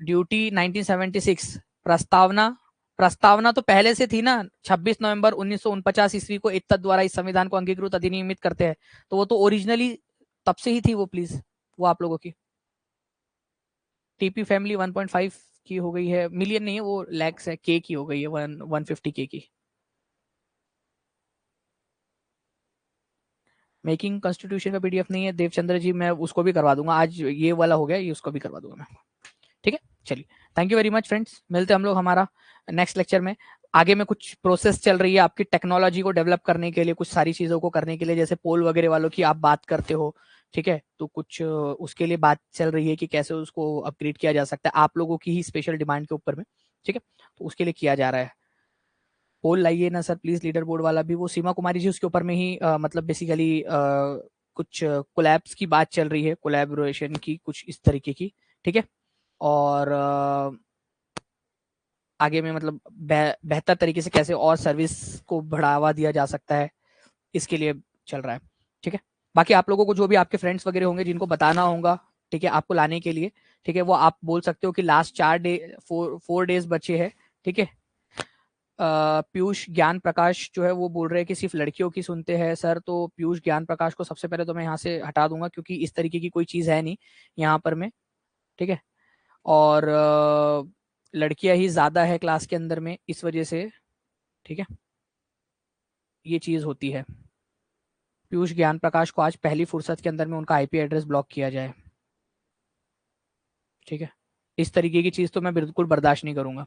ड्यूटी 1976 प्रस्तावना प्रस्तावना तो पहले से थी ना, 26 नवंबर 1949 ईस्वी को इत्तद द्वारा इस संविधान को अंगीकृत अधिनियमित करते हैं, तो वो तो ओरिजिनली तब से ही थी वो। प्लीज वो आप लोगों की टीपी फैमिली 1.5 की हो गई है, मिलियन नहीं है वो, लैक्स है, के की हो गई है 150 के की। मेकिंग कॉन्स्टिट्यूशन का पीडीएफ नहीं है देवचंद्र जी, मैं उसको भी करवा दूंगा, आज ये वाला हो गया, ये उसको भी करवा दूंगा मैं। ठीक है, चलिए, thank you very much friends, मिलते हैं हम लोग हमारा नेक्स्ट लेक्चर में। आगे में कुछ प्रोसेस चल रही है आपकी टेक्नोलॉजी को डेवलप करने के लिए, कुछ सारी चीजों को करने के लिए, जैसे पोल वगैरह वालों की आप बात करते हो। ठीक है, तो कुछ उसके लिए बात चल रही है कि कैसे उसको अपग्रेड किया जा सकता है, आप लोगों की ही स्पेशल डिमांड के ऊपर में। ठीक है, तो उसके लिए किया जा रहा है। पोल लाइए ना सर प्लीज, लीडर बोर्ड वाला भी, वो सीमा कुमारी जी उसके ऊपर में ही मतलब बेसिकली कुछ कोलैब्स की बात चल रही है, कोलैबोरेशन की कुछ इस तरीके की। ठीक है, और आगे में मतलब बेहतर तरीके से कैसे और सर्विस को बढ़ावा दिया जा सकता है, इसके लिए चल रहा है। ठीक है, बाकी आप लोगों को जो भी आपके फ्रेंड्स वगैरह होंगे जिनको बताना होगा, ठीक है, आपको लाने के लिए, ठीक है, वो आप बोल सकते हो कि लास्ट 4 डेज बचे हैं। ठीक है, पीयूष ज्ञान प्रकाश जो है वो बोल रहे हैं कि सिर्फ लड़कियों की सुनते हैं सर, तो पीयूष ज्ञान प्रकाश को सबसे पहले तो मैं यहाँ से हटा दूंगा, क्योंकि इस तरीके की कोई चीज है नहीं यहाँ पर में। ठीक है, और लड़कियां ही ज्यादा है क्लास के अंदर में, इस वजह से। ठीक है, ये चीज होती है। पीयूष ज्ञान प्रकाश को आज पहली फुर्सत के अंदर में उनका आईपी एड्रेस ब्लॉक किया जाए। ठीक है, इस तरीके की चीज तो मैं बिल्कुल बर्दाश्त नहीं करूंगा,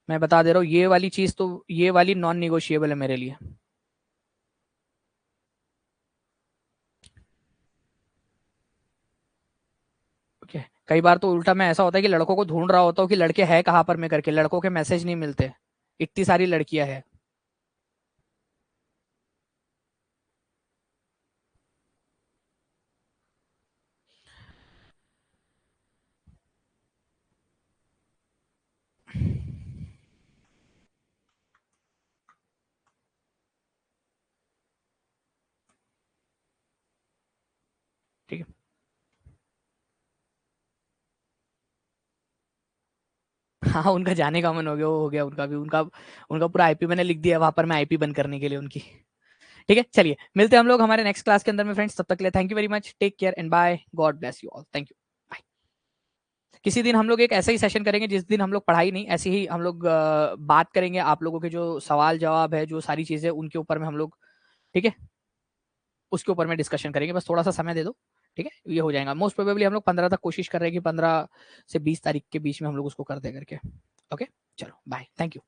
मैं बता दे रहा हूँ, ये वाली चीज तो, ये वाली नॉन निगोशिएबल है मेरे लिए। ओके, कई बार तो उल्टा मैं ऐसा होता है कि लड़कों को ढूंढ रहा होता हूँ कि लड़के हैं कहाँ पर में करके, लड़कों के मैसेज नहीं मिलते, इतनी सारी लड़कियां हैं। ठीक है, हाँ उनका जाने का मन हो गया, वो हो गया उनका भी, उनका उनका पूरा आईपी मैंने लिख दिया वहां पर, मैं आईपी बंद करने के लिए उनकी। ठीक है, चलिए मिलते हैं हम लोग हमारे नेक्स्ट क्लास के अंदर में फ्रेंड्स, तब तक के लिए thank you very much, take care and bye, God bless you all, thank you, bye. किसी दिन हम लोग एक ऐसा ही सेशन करेंगे जिस दिन हम लोग पढ़ाई नहीं, ऐसे ही हम लोग बात करेंगे, आप लोगों के जो सवाल जवाब है, जो सारी चीजें उनके ऊपर में हम लोग, ठीक है, उसके ऊपर में डिस्कशन करेंगे, बस थोड़ा सा समय दे दो। ठीक है, ये हो जाएगा मोस्ट प्रोबेबली, हम लोग 15 तक कोशिश कर रहे हैं कि 15 से 20 तारीख के बीच में हम लोग उसको कर दे करके। ओके, चलो बाय, थैंक यू।